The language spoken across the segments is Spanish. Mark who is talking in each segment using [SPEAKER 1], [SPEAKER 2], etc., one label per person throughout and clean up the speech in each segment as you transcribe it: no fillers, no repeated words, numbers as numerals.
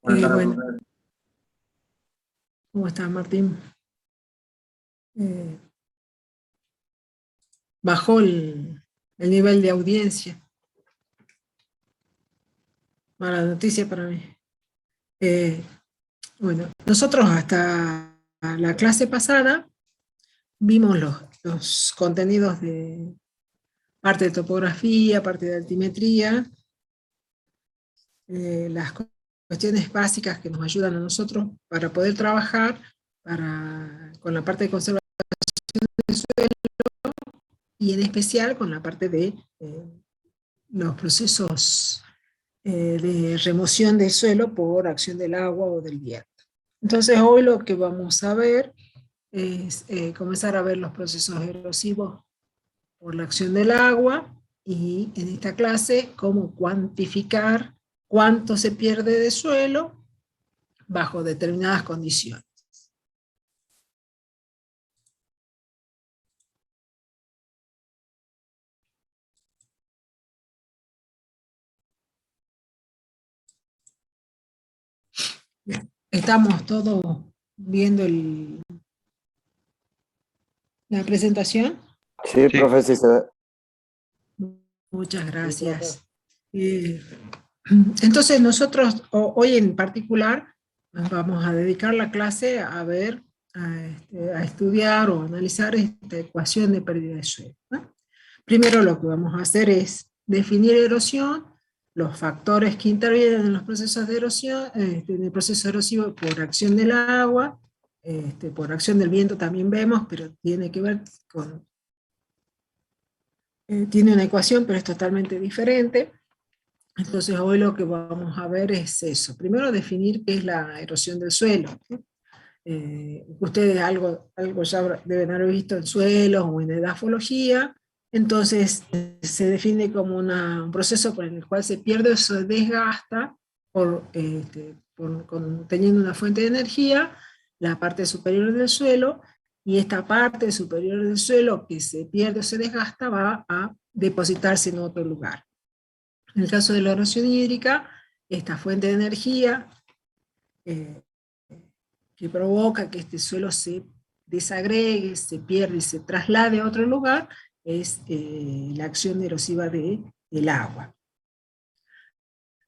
[SPEAKER 1] Buenas tardes,
[SPEAKER 2] Bueno,
[SPEAKER 1] profe.
[SPEAKER 2] ¿cómo estás, Martín? Eh, Bajó el nivel de audiencia. Mala noticia para mí. Eh, bueno, nosotros hasta la clase pasada vimos los contenidos de parte de topografía, parte de altimetría, las cuestiones básicas que nos ayudan a nosotros para poder trabajar con la parte de conservación del suelo y en especial con la parte de los procesos de remoción del suelo por acción del agua o del viento. Entonces hoy lo que vamos a ver es comenzar a ver los procesos erosivos por la acción del agua y en esta clase cómo cuantificar cuánto se pierde de suelo bajo determinadas condiciones. Bien. ¿Estamos todos viendo la presentación?
[SPEAKER 3] Sí,
[SPEAKER 1] Sí,
[SPEAKER 3] profe, sí se ve.
[SPEAKER 2] Muchas gracias. Entonces nosotros hoy en particular nos vamos a dedicar la clase a ver, a estudiar o analizar esta ecuación de pérdida de suelo, ¿no? Primero lo que vamos a hacer es definir erosión, los factores que intervienen en los procesos de erosión, en el proceso erosivo por acción del agua, por acción del viento también vemos, pero tiene que ver con, tiene una ecuación, pero es totalmente diferente. Entonces hoy lo que vamos a ver es eso. Primero definir qué es la erosión del suelo. Ustedes algo ya deben haber visto en suelos o en edafología. Entonces se define como un proceso por el cual se pierde o se desgasta teniendo una fuente de energía, la parte superior del suelo, y esta parte superior del suelo que se pierde o se desgasta va a depositarse en otro lugar. En el caso de la erosión hídrica, esta fuente de energía eh, que provoca que este suelo se desagregue, se pierda y se traslade a otro lugar es la acción erosiva del agua.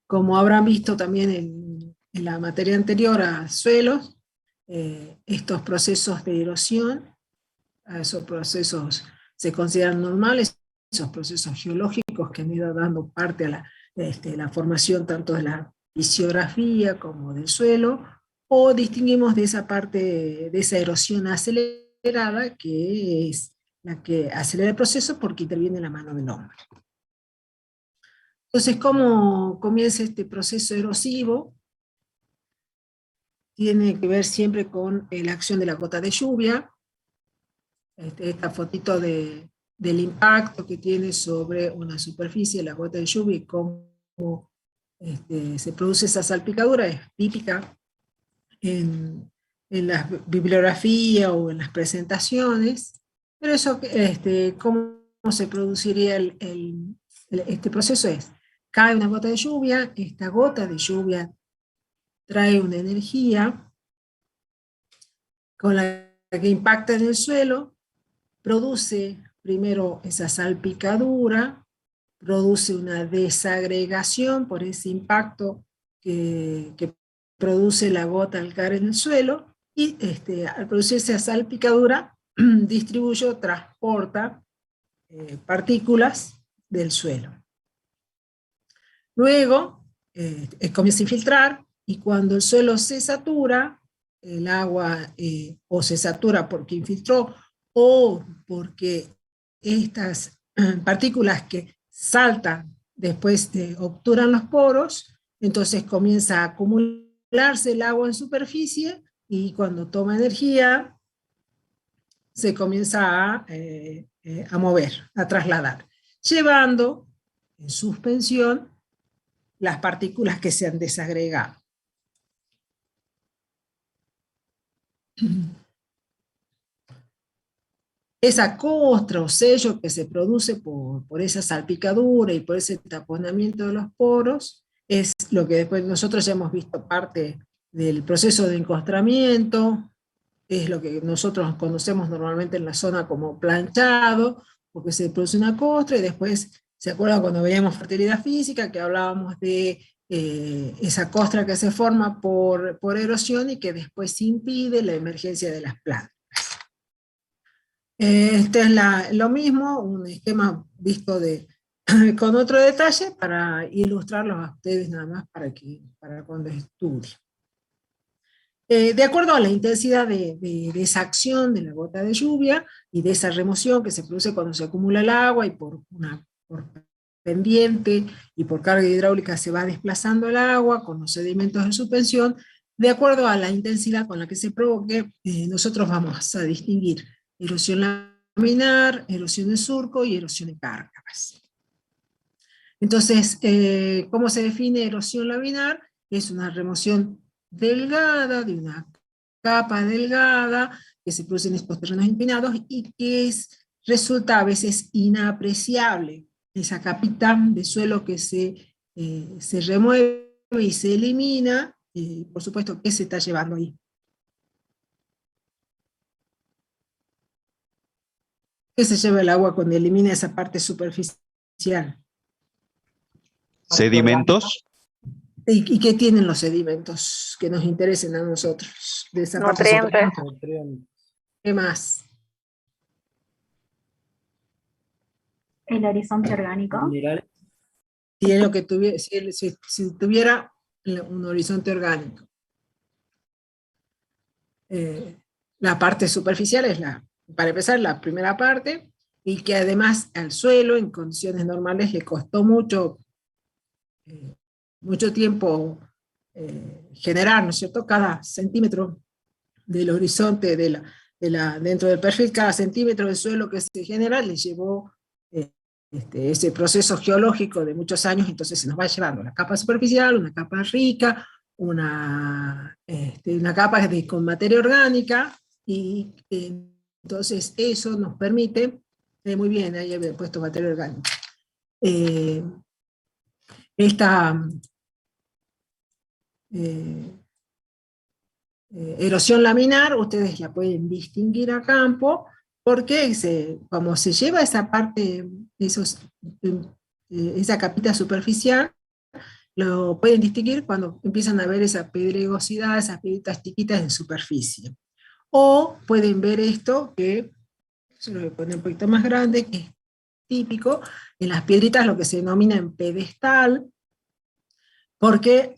[SPEAKER 2] Como habrán visto también en la materia anterior a suelos, estos procesos de erosión, esos procesos se consideran normales, esos procesos geológicos que han ido dando parte a la formación tanto de la fisiografía como del suelo, o distinguimos de esa parte, de esa erosión acelerada, que es la que acelera el proceso porque interviene la mano del hombre. Entonces, ¿cómo comienza este proceso erosivo? Tiene que ver siempre con la acción de la gota de lluvia, esta fotito del impacto que tiene sobre una superficie la gota de lluvia y cómo se produce esa salpicadura, es típica en la bibliografía o en las presentaciones, pero eso, cómo se produciría este proceso es, cae una gota de lluvia, esta gota de lluvia trae una energía con la que impacta en el suelo, produce primero esa salpicadura, produce una desagregación por ese impacto que produce la gota al caer en el suelo, y al producirse esa salpicadura, distribuye o transporta partículas del suelo. Luego comienza a infiltrar, y cuando el suelo se satura, el agua o se satura porque infiltró o porque estas partículas que saltan después obturan los poros, entonces comienza a acumularse el agua en superficie, y cuando toma energía se comienza a mover, a trasladar, llevando en suspensión las partículas que se han desagregado. Esa costra o sello que se produce por esa salpicadura y por ese taponamiento de los poros es lo que después nosotros ya hemos visto parte del proceso de encostramiento, es lo que nosotros conocemos normalmente en la zona como planchado, porque se produce una costra y después, ¿se acuerdan cuando veíamos fertilidad física que hablábamos de esa costra que se forma por erosión y que después impide la emergencia de las plantas? Este es lo mismo, un esquema visto con otro detalle para ilustrarlos a ustedes nada más para cuando estudien. De acuerdo a la intensidad de esa acción de la gota de lluvia y de esa remoción que se produce cuando se acumula el agua y por pendiente y por carga hidráulica se va desplazando el agua con los sedimentos en suspensión, de acuerdo a la intensidad con la que se provoque, nosotros vamos a distinguir erosión laminar, erosión de surco y erosión de cárcavas. Entonces, ¿cómo se define erosión laminar? Es una remoción delgada, de una capa delgada, que se produce en estos terrenos inclinados y que resulta a veces inapreciable. Esa capita de suelo que se remueve y se elimina, por supuesto, ¿qué se está llevando ahí? ¿Qué se lleva el agua cuando elimina esa parte superficial?
[SPEAKER 1] Sedimentos.
[SPEAKER 2] ¿Y qué tienen los sedimentos que nos interesen a nosotros? De esa parte
[SPEAKER 3] Nutrientes.
[SPEAKER 2] ¿Qué más?
[SPEAKER 4] El horizonte orgánico.
[SPEAKER 3] Minerales.
[SPEAKER 2] Tiene lo que tuviera, si tuviera un horizonte orgánico. La parte superficial es para empezar, la primera parte, y que además al suelo en condiciones normales le costó mucho tiempo generar, ¿no es cierto? Cada centímetro del horizonte dentro del perfil, cada centímetro del suelo que se genera le llevó ese proceso geológico de muchos años, entonces se nos va llevando una capa superficial, una capa rica, una capa con materia orgánica, y entonces eso nos permite, muy bien, ahí había puesto materia orgánica, esta erosión laminar, ustedes la pueden distinguir a campo, porque como se lleva esa parte, esa capita superficial, lo pueden distinguir cuando empiezan a ver esa pedregosidad, esas piedritas chiquitas en superficie. O pueden ver esto, que se lo voy a poner un poquito más grande, que es típico, en las piedritas lo que se denomina en pedestal, porque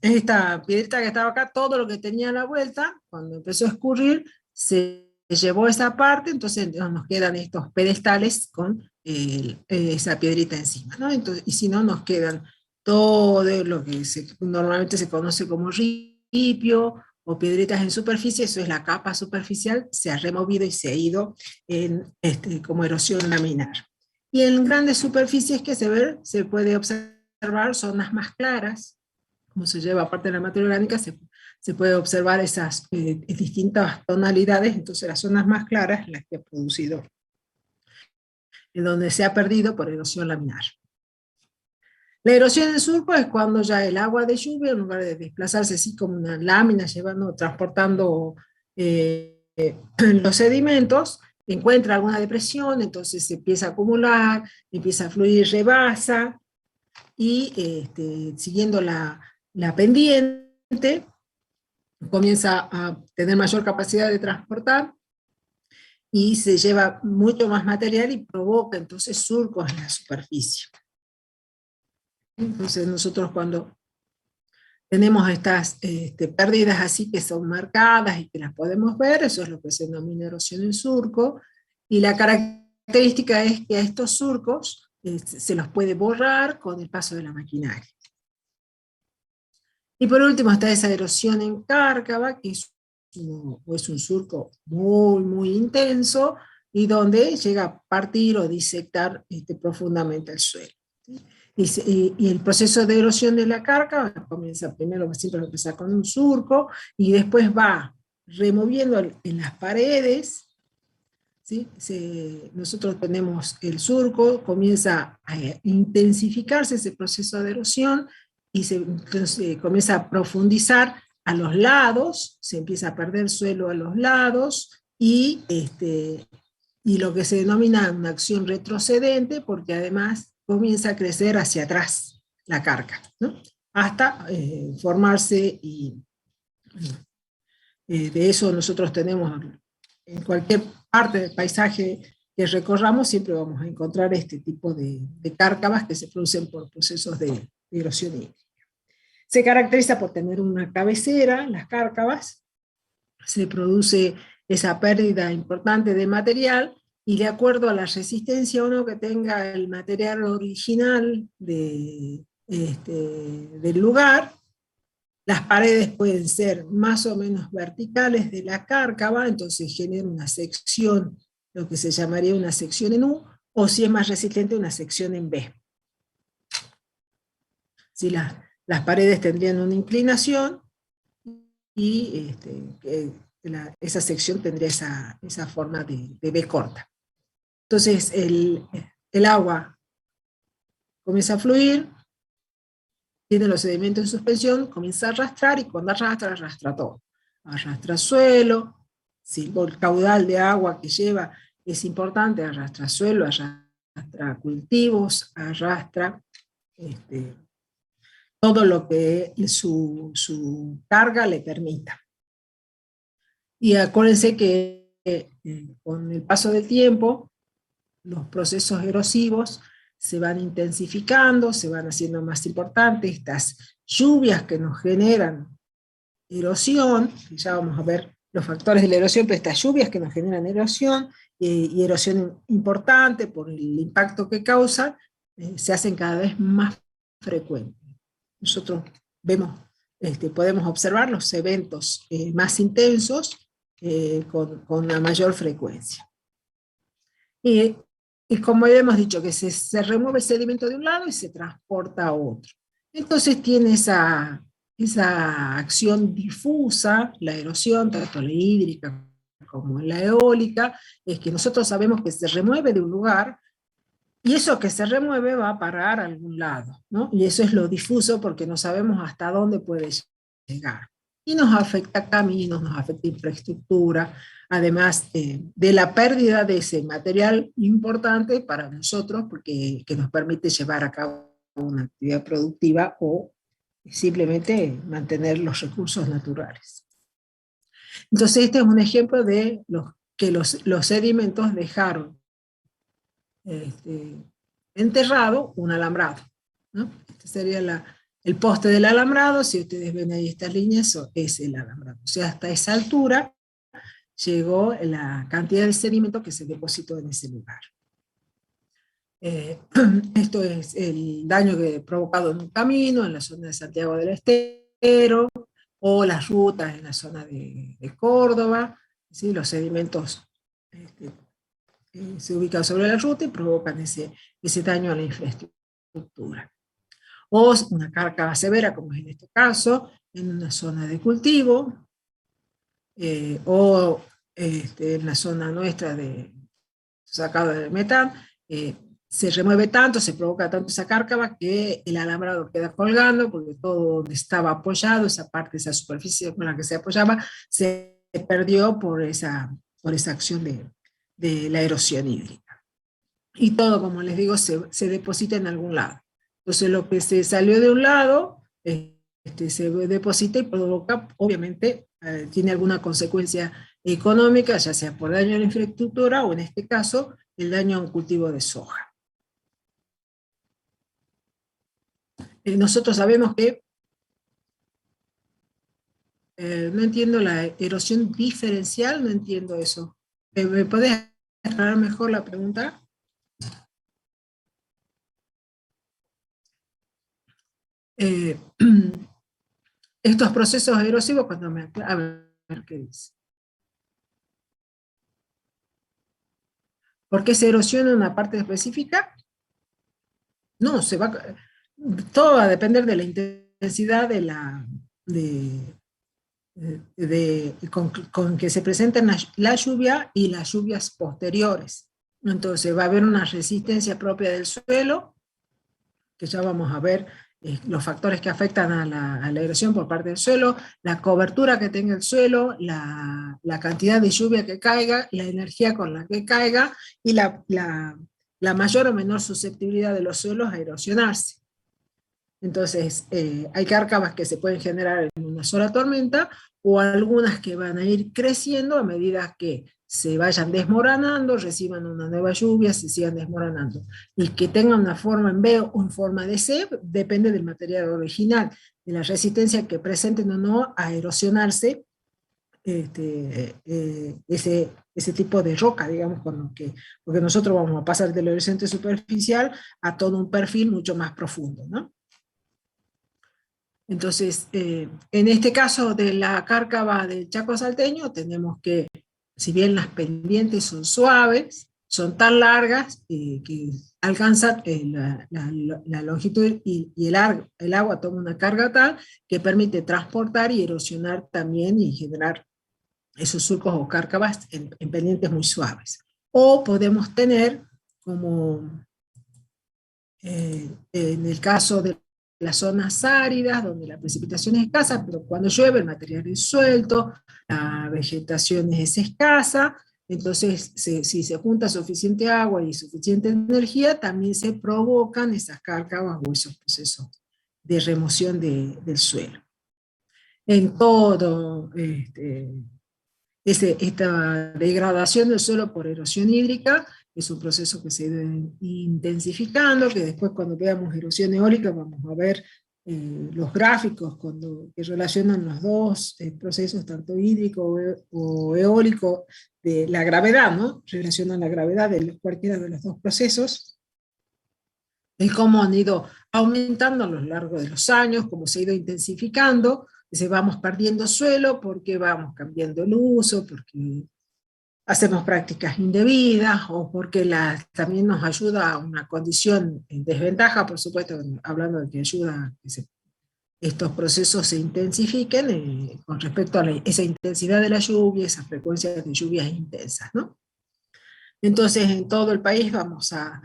[SPEAKER 2] esta piedrita que estaba acá, todo lo que tenía a la vuelta, cuando empezó a escurrir, se llevó esa parte, entonces nos quedan estos pedestales con esa piedrita encima, ¿no? Entonces, y si no, nos quedan todo lo que normalmente se conoce como ripio, o piedritas en superficie, eso es la capa superficial, se ha removido y se ha ido como erosión laminar. Y en grandes superficies que se puede observar zonas más claras, como se lleva aparte de la materia orgánica, se puede observar esas distintas tonalidades, entonces las zonas más claras, las que ha producido, en donde se ha perdido por erosión laminar. La erosión en surco es cuando ya el agua de lluvia, en lugar de desplazarse así como una lámina, transportando los sedimentos, encuentra alguna depresión, entonces se empieza a acumular, empieza a fluir, rebasa, y siguiendo la pendiente, comienza a tener mayor capacidad de transportar, y se lleva mucho más material y provoca entonces surcos en la superficie. Entonces nosotros cuando tenemos estas pérdidas así que son marcadas y que las podemos ver, eso es lo que se denomina erosión en surco, y la característica es que a estos surcos se los puede borrar con el paso de la maquinaria. Y por último está esa erosión en cárcava, que es un surco muy, muy intenso, y donde llega a partir o disectar profundamente el suelo. Y el proceso de erosión de la cárcava comienza primero, siempre empezar con un surco, y después va removiendo en las paredes, ¿sí? Nosotros tenemos el surco, comienza a intensificarse ese proceso de erosión, y entonces comienza a profundizar a los lados, se empieza a perder suelo a los lados, y lo que se denomina una acción retrocedente, porque además comienza a crecer hacia atrás la carga, ¿no? Hasta formarse, y de eso nosotros tenemos en cualquier parte del paisaje que recorramos, siempre vamos a encontrar este tipo de cárcavas que se producen por procesos de erosión hídrica. Se caracteriza por tener una cabecera, las cárcavas, se produce esa pérdida importante de material, y de acuerdo a la resistencia o no que tenga el material original del lugar, las paredes pueden ser más o menos verticales de la cárcava, entonces genera una sección, lo que se llamaría una sección en U, o si es más resistente, una sección en B. Si las paredes tendrían una inclinación, y esa sección tendría esa forma de B corta. Entonces el agua comienza a fluir, tiene los sedimentos en suspensión, comienza a arrastrar, y cuando arrastra todo. Arrastra suelo, si el caudal de agua que lleva es importante, arrastra suelo, arrastra cultivos, arrastra todo lo que su carga le permita. Y acuérdense que con el paso del tiempo, los procesos erosivos se van intensificando, se van haciendo más importantes. Estas lluvias que nos generan erosión, ya vamos a ver los factores de la erosión, pero estas lluvias que nos generan erosión, y erosión importante por el impacto que causan, se hacen cada vez más frecuentes. Nosotros podemos observar los eventos más intensos con una mayor frecuencia. Y como ya hemos dicho, que se remueve el sedimento de un lado y se transporta a otro. Entonces tiene esa acción difusa, la erosión, tanto la hídrica como la eólica, es que nosotros sabemos que se remueve de un lugar, y eso que se remueve va a parar a algún lado, ¿no? Y eso es lo difuso, porque no sabemos hasta dónde puede llegar. Y nos afecta caminos, nos afecta infraestructura, además de la pérdida de ese material importante para nosotros, porque que nos permite llevar a cabo una actividad productiva o simplemente mantener los recursos naturales. Entonces este es un ejemplo de que los sedimentos dejaron enterrado un alambrado, ¿no? Este sería el poste del alambrado. Si ustedes ven ahí estas líneas, eso es el alambrado. O sea, hasta esa altura llegó la cantidad de sedimento que se depositó en ese lugar. Esto es el daño que ha provocado en un camino, en la zona de Santiago del Estero, o las rutas en la zona de Córdoba. ¿Sí? Los sedimentos se ubican sobre la ruta y provocan ese daño a la infraestructura. O una cárcava severa, como es en este caso, en una zona de cultivo, o en la zona nuestra de sacado del metán, se remueve tanto, se provoca tanto esa cárcava, que el alambrado queda colgando, porque todo donde estaba apoyado, esa parte, esa superficie con la que se apoyaba, se perdió por esa acción de la erosión hídrica. Y todo, como les digo, se deposita en algún lado. Entonces lo que se salió de un lado, se deposita y provoca, obviamente, tiene alguna consecuencia económica, ya sea por daño a la infraestructura, o en este caso, el daño a un cultivo de soja. Nosotros sabemos que, no entiendo la erosión diferencial, no entiendo eso. ¿Me podés aclarar mejor la pregunta? Estos procesos erosivos, cuando a ver qué dice. ¿Por qué se erosiona una parte específica? No, todo va a depender de la intensidad con que se presentan la lluvia y las lluvias posteriores. Entonces va a haber una resistencia propia del suelo, que ya vamos a ver los factores que afectan a la erosión por parte del suelo, la cobertura que tenga el suelo, la cantidad de lluvia que caiga, la energía con la que caiga y la mayor o menor susceptibilidad de los suelos a erosionarse. Entonces, hay cárcavas que se pueden generar en una sola tormenta o algunas que van a ir creciendo a medida que se vayan desmoronando, reciban una nueva lluvia, se sigan desmoronando. Y que tengan una forma en B o en forma de C depende del material original, de la resistencia que presenten o no a erosionarse ese tipo de roca, digamos, porque nosotros vamos a pasar del horizonte superficial a todo un perfil mucho más profundo, ¿no? Entonces, en este caso de la cárcava del Chaco salteño, tenemos que, si bien las pendientes son suaves, son tan largas que alcanzan la longitud y el agua toma una carga tal que permite transportar y erosionar también y generar esos surcos o cárcavas en pendientes muy suaves. O podemos tener, como en el caso de las zonas áridas, donde la precipitación es escasa, pero cuando llueve el material es suelto, la vegetación es escasa, entonces si se junta suficiente agua y suficiente energía, también se provocan esas cárcavas o esos procesos de remoción del suelo. En todo esta degradación del suelo por erosión hídrica es un proceso que se ha ido intensificando, que después cuando veamos erosión eólica vamos a ver los gráficos que relacionan los dos procesos, tanto hídrico o eólico, de la gravedad, ¿no? Relacionan la gravedad de cualquiera de los dos procesos, y cómo han ido aumentando a lo largo de los años, cómo se ha ido intensificando, se vamos perdiendo suelo porque vamos cambiando el uso, porque hacemos prácticas indebidas o porque también nos ayuda a una condición en desventaja, por supuesto, hablando de que ayuda a que estos procesos se intensifiquen con respecto a esa intensidad de la lluvia, esa frecuencia de lluvias intensas, ¿no? Entonces, en todo el país vamos a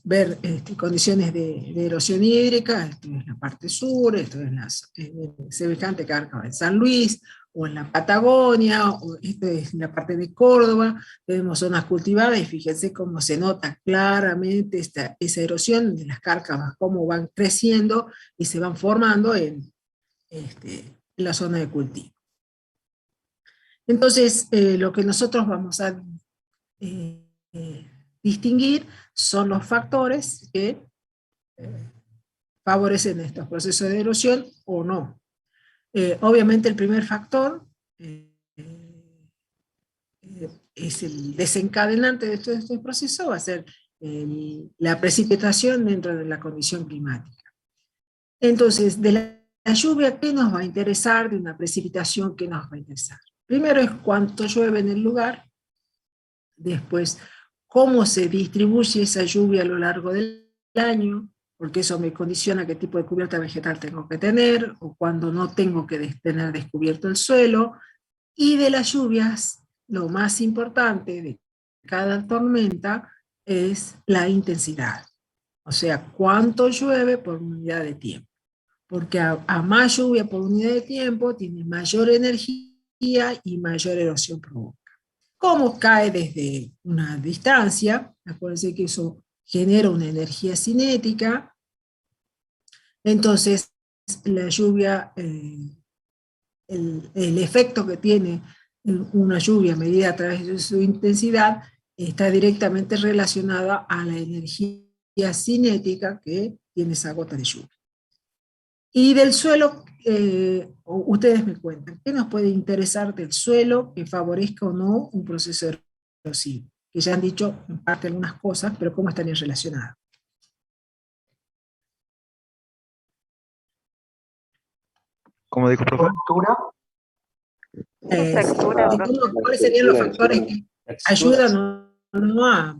[SPEAKER 2] ver condiciones de erosión hídrica. Esto es la parte sur, esto es semejante cárcava en San Luis, o en la Patagonia, o esto es la parte de Córdoba. Tenemos zonas cultivadas y fíjense cómo se nota claramente esa erosión de las cárcavas, cómo van creciendo y se van formando en la zona de cultivo. Entonces, lo que nosotros vamos a eh, distinguir son los factores que favorecen estos procesos de erosión o no. Obviamente el primer factor es el desencadenante de todo este proceso, va a ser la precipitación dentro de la condición climática. Entonces, de la lluvia, ¿qué nos va a interesar? De una precipitación, ¿qué nos va a interesar? Primero es cuánto llueve en el lugar, después cómo se distribuye esa lluvia a lo largo del año, porque eso me condiciona qué tipo de cubierta vegetal tengo que tener, o cuando no tengo que tener descubierto el suelo, y de las lluvias, lo más importante de cada tormenta es la intensidad, o sea, cuánto llueve por unidad de tiempo, porque a más lluvia por unidad de tiempo tiene mayor energía y mayor erosión provoca. Cómo cae desde una distancia, acuérdense que eso genera una energía cinética, entonces la lluvia, el efecto que tiene una lluvia medida a través de su intensidad está directamente relacionada a la energía cinética que tiene esa gota de lluvia. Y del suelo, ustedes me cuentan, ¿qué nos puede interesar del suelo que favorezca o no un proceso erosivo? Que ya han dicho en parte algunas cosas, pero ¿cómo estarían relacionadas?
[SPEAKER 1] ¿Cómo dijo, profe?
[SPEAKER 3] Textura,
[SPEAKER 4] Textura,
[SPEAKER 2] Sí,
[SPEAKER 4] profe.
[SPEAKER 2] ¿cuáles serían los factores que ayudan o no a,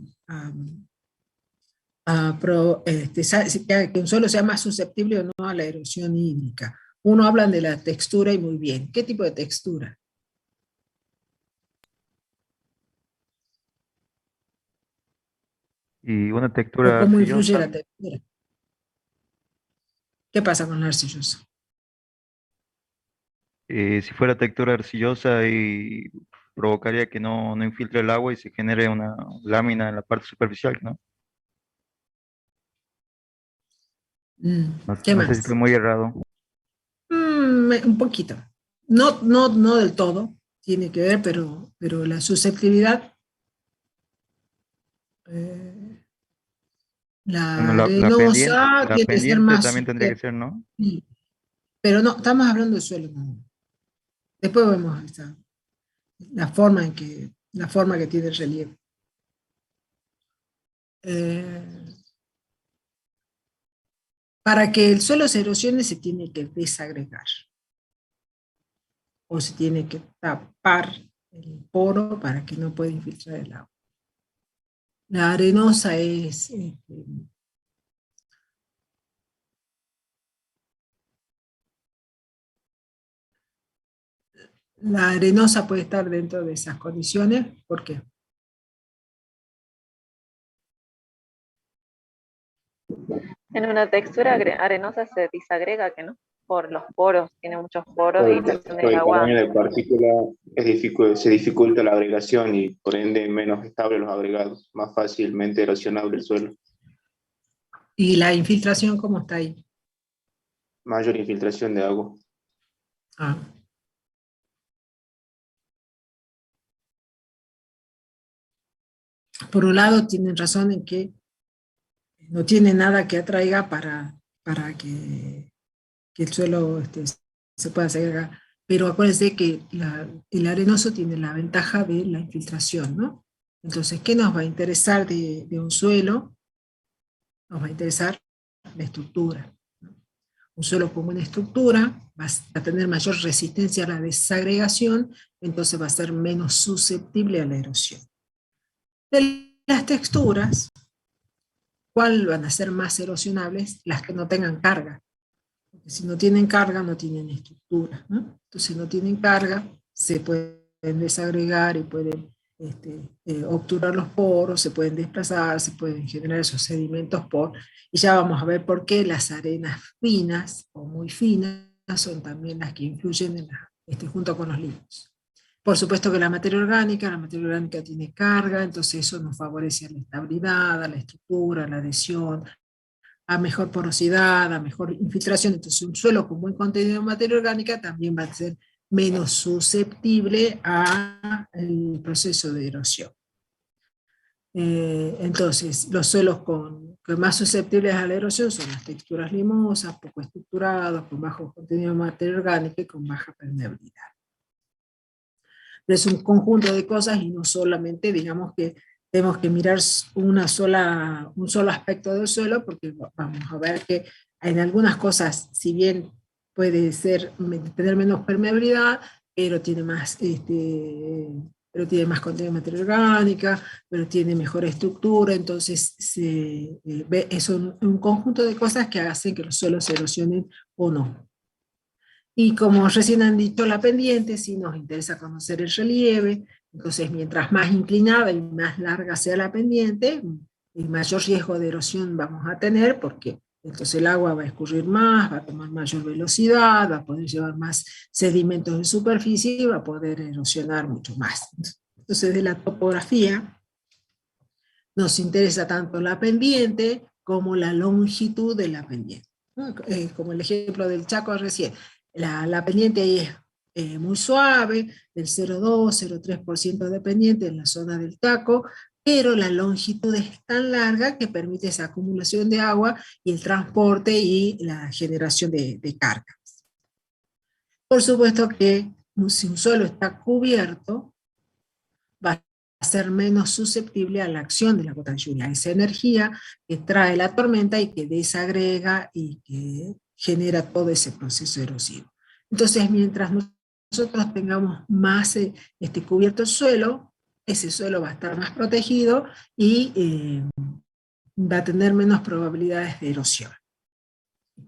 [SPEAKER 2] que un suelo sea más susceptible o no a la erosión hídrica? Uno habla de la textura y muy bien. ¿Qué tipo de textura?
[SPEAKER 1] Y una
[SPEAKER 2] ¿O
[SPEAKER 1] textura
[SPEAKER 2] cómo influye
[SPEAKER 1] arcillosa,
[SPEAKER 2] la textura? ¿Qué pasa con la arcillosa?
[SPEAKER 1] Si fuera textura arcillosa y provocaría que no infiltre el agua y se genere una lámina en la parte superficial, ¿no? No,
[SPEAKER 2] ¿Qué
[SPEAKER 1] no sé si
[SPEAKER 2] más?
[SPEAKER 1] fue muy errado.
[SPEAKER 2] Un poquito. No del todo, tiene que ver, pero la susceptibilidad, eh,
[SPEAKER 1] Bueno,
[SPEAKER 2] la arenosa
[SPEAKER 1] la
[SPEAKER 2] tiene que ser
[SPEAKER 1] pendiente
[SPEAKER 2] más
[SPEAKER 1] también tendría que
[SPEAKER 2] susceptible.
[SPEAKER 1] ser, ¿no?
[SPEAKER 2] Pero no, estamos hablando del suelo. No. Después vemos la forma que tiene el relieve. Para que el suelo se erosione se tiene que desagregar o se tiene que tapar el poro para que no pueda infiltrar el agua. La arenosa es la arenosa puede estar dentro de esas condiciones. ¿Por qué?
[SPEAKER 3] En una textura arenosa se desagrega, que no, por los poros, tiene muchos poros y la acción
[SPEAKER 5] Por
[SPEAKER 3] del
[SPEAKER 5] el
[SPEAKER 3] agua.
[SPEAKER 5] tamaño de partícula se dificulta la agregación y por ende menos estables los agregados, más fácilmente erosionable el suelo.
[SPEAKER 2] ¿Y la infiltración cómo está ahí?
[SPEAKER 5] Mayor infiltración de agua.
[SPEAKER 2] Ah. Por un lado tienen razón en que no tiene nada que atraiga para que el suelo se pueda segregar. Pero acuérdense que el arenoso tiene la ventaja de la infiltración, ¿no? Entonces, ¿qué nos va a interesar de un suelo? Nos va a interesar la estructura, ¿no? Un suelo con buena estructura va a tener mayor resistencia a la desagregación, entonces va a ser menos susceptible a la erosión. De las texturas, ¿cuál van a ser más erosionables? Las que no tengan carga. Porque si no tienen carga, no tienen estructura, ¿no? Entonces no tienen carga, se pueden desagregar y pueden obturar los poros, se pueden desplazar, se pueden generar esos sedimentos y ya vamos a ver por qué las arenas finas o muy finas son también las que influyen junto con los limos. Por supuesto que la materia orgánica tiene carga, entonces eso nos favorece a la estabilidad, a la estructura, a la adhesión, a mejor porosidad, a mejor infiltración. Entonces un suelo con buen contenido de materia orgánica también va a ser menos susceptible al proceso de erosión. Entonces, los suelos más susceptibles a la erosión son las texturas limosas, poco estructurados, con bajo contenido de materia orgánica y con baja permeabilidad. Pero es un conjunto de cosas y no solamente, digamos que tenemos que mirar un solo aspecto del suelo, porque vamos a ver que en algunas cosas, si bien puede tener menos permeabilidad, pero tiene más, contenido de materia orgánica, pero tiene mejor estructura, entonces es un conjunto de cosas que hacen que los suelos se erosionen o no. Y como recién han dicho, la pendiente, sí nos interesa conocer el relieve, entonces mientras más inclinada y más larga sea la pendiente, mayor riesgo de erosión vamos a tener, porque entonces el agua va a escurrir más, va a tomar mayor velocidad, va a poder llevar más sedimentos de superficie y va a poder erosionar mucho más. Entonces de la topografía nos interesa tanto la pendiente como la longitud de la pendiente, ¿no? Como el ejemplo del Chaco recién. La pendiente ahí es muy suave, del 0,2, 0,3% de pendiente en la zona del Chaco, pero la longitud es tan larga que permite esa acumulación de agua y el transporte y la generación de cargas. Por supuesto que si un suelo está cubierto, va a ser menos susceptible a la acción de la gota de lluvia, esa energía que trae la tormenta y que desagrega y que genera todo ese proceso erosivo. Entonces, mientras nosotros tengamos más cubierto el suelo, ese suelo va a estar más protegido y va a tener menos probabilidades de erosión.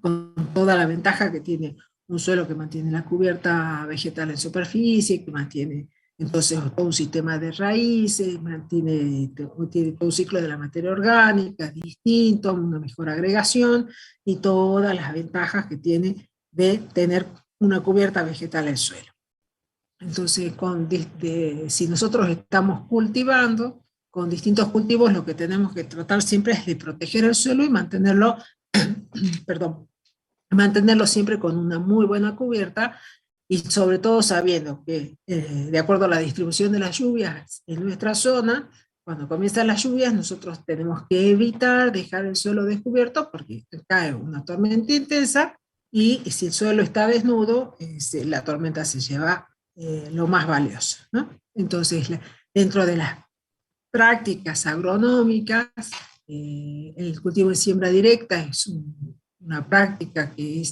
[SPEAKER 2] Con toda la ventaja que tiene un suelo que mantiene la cubierta vegetal en superficie, que mantiene Entonces, todo un sistema de raíces, tiene todo un ciclo de la materia orgánica distinto, una mejor agregación y todas las ventajas que tiene de tener una cubierta vegetal en el suelo. Entonces, si nosotros estamos cultivando, con distintos cultivos lo que tenemos que tratar siempre es de proteger el suelo y mantenerlo, perdón, mantenerlo siempre con una muy buena cubierta, y sobre todo sabiendo que de acuerdo a la distribución de las lluvias en nuestra zona, cuando comienzan las lluvias nosotros tenemos que evitar dejar el suelo descubierto porque cae una tormenta intensa y si el suelo está desnudo, la tormenta se lleva lo más valioso, ¿no? Entonces, dentro de las prácticas agronómicas, el cultivo de siembra directa es una práctica que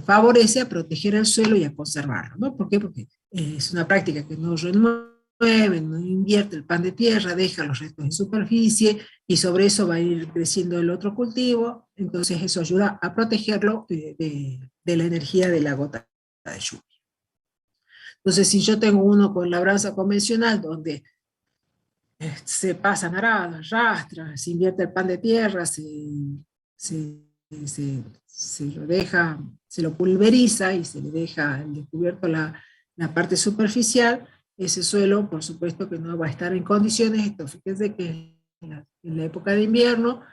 [SPEAKER 2] favorece a proteger el suelo y a conservarlo, ¿no? ¿Por qué? Porque es una práctica que no remueve, no invierte el pan de tierra, deja los restos en superficie y sobre eso va a ir creciendo el otro cultivo, entonces eso ayuda a protegerlo de la energía de la gota de lluvia. Entonces, si yo tengo uno con labranza convencional donde se pasan aradas, rastras, se invierte el pan de tierra, se lo deja, se lo pulveriza y se le deja descubierto la parte superficial, ese suelo, por supuesto que no va a estar en condiciones. Esto, fíjense que en la época de invierno,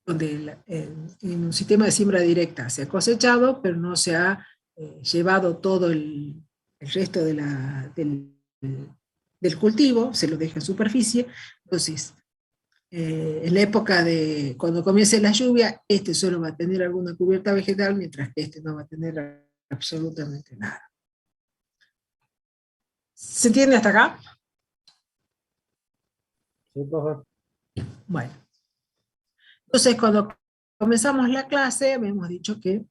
[SPEAKER 2] donde en un sistema de siembra directa se ha cosechado, pero no se ha llevado todo el resto del cultivo, se lo deja en superficie. Entonces, en la época de cuando comience la lluvia, este suelo va a tener alguna cubierta vegetal, mientras que este no va a tener absolutamente nada. ¿Se entiende hasta acá?
[SPEAKER 6] Sí, profe.
[SPEAKER 2] Bueno. Entonces, cuando comenzamos la clase, habíamos dicho que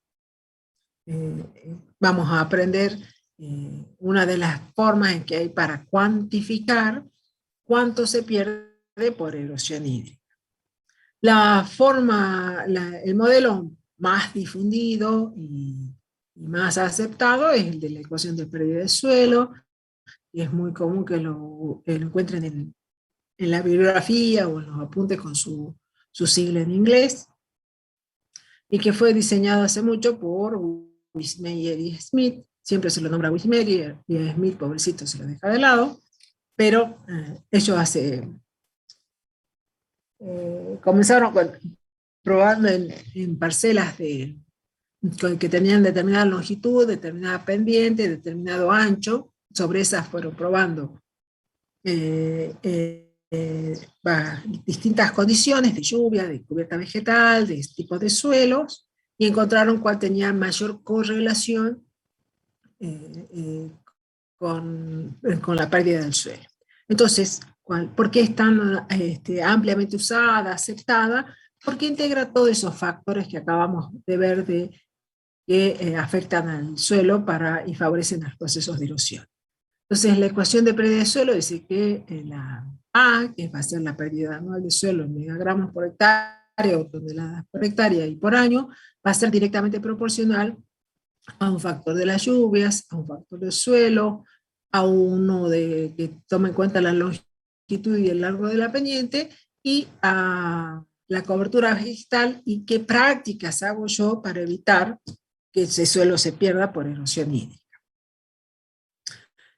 [SPEAKER 2] vamos a aprender una de las formas en que hay para cuantificar cuánto se pierde por erosión hídrica. El modelo más difundido y más aceptado es el de la ecuación de pérdida de suelo, y es muy común que lo encuentren en la bibliografía o en los apuntes con su sigla en inglés, y que fue diseñado hace mucho por Wismeyer y Smith. Siempre se lo nombra Wismeyer, y a Smith, pobrecito, se lo deja de lado, pero ellos comenzaron probando en parcelas que tenían determinada longitud, determinada pendiente, determinado ancho. Sobre esas fueron probando distintas condiciones de lluvia, de cubierta vegetal, de tipos de suelos, y encontraron cuál tenía mayor correlación con la pérdida del suelo. Entonces, ¿por qué es tan ampliamente usada, aceptada? Porque integra todos esos factores que acabamos de ver que afectan al suelo y favorecen los procesos de erosión. Entonces, la ecuación de pérdida de suelo dice que la A, que va a ser la pérdida anual de suelo en megagramos por hectárea o toneladas por hectárea y por año, va a ser directamente proporcional a un factor de las lluvias, a un factor del suelo, a uno que toma en cuenta la longitud y el largo de la pendiente, y a la cobertura vegetal y qué prácticas hago yo para evitar que ese suelo se pierda por erosión hídrica.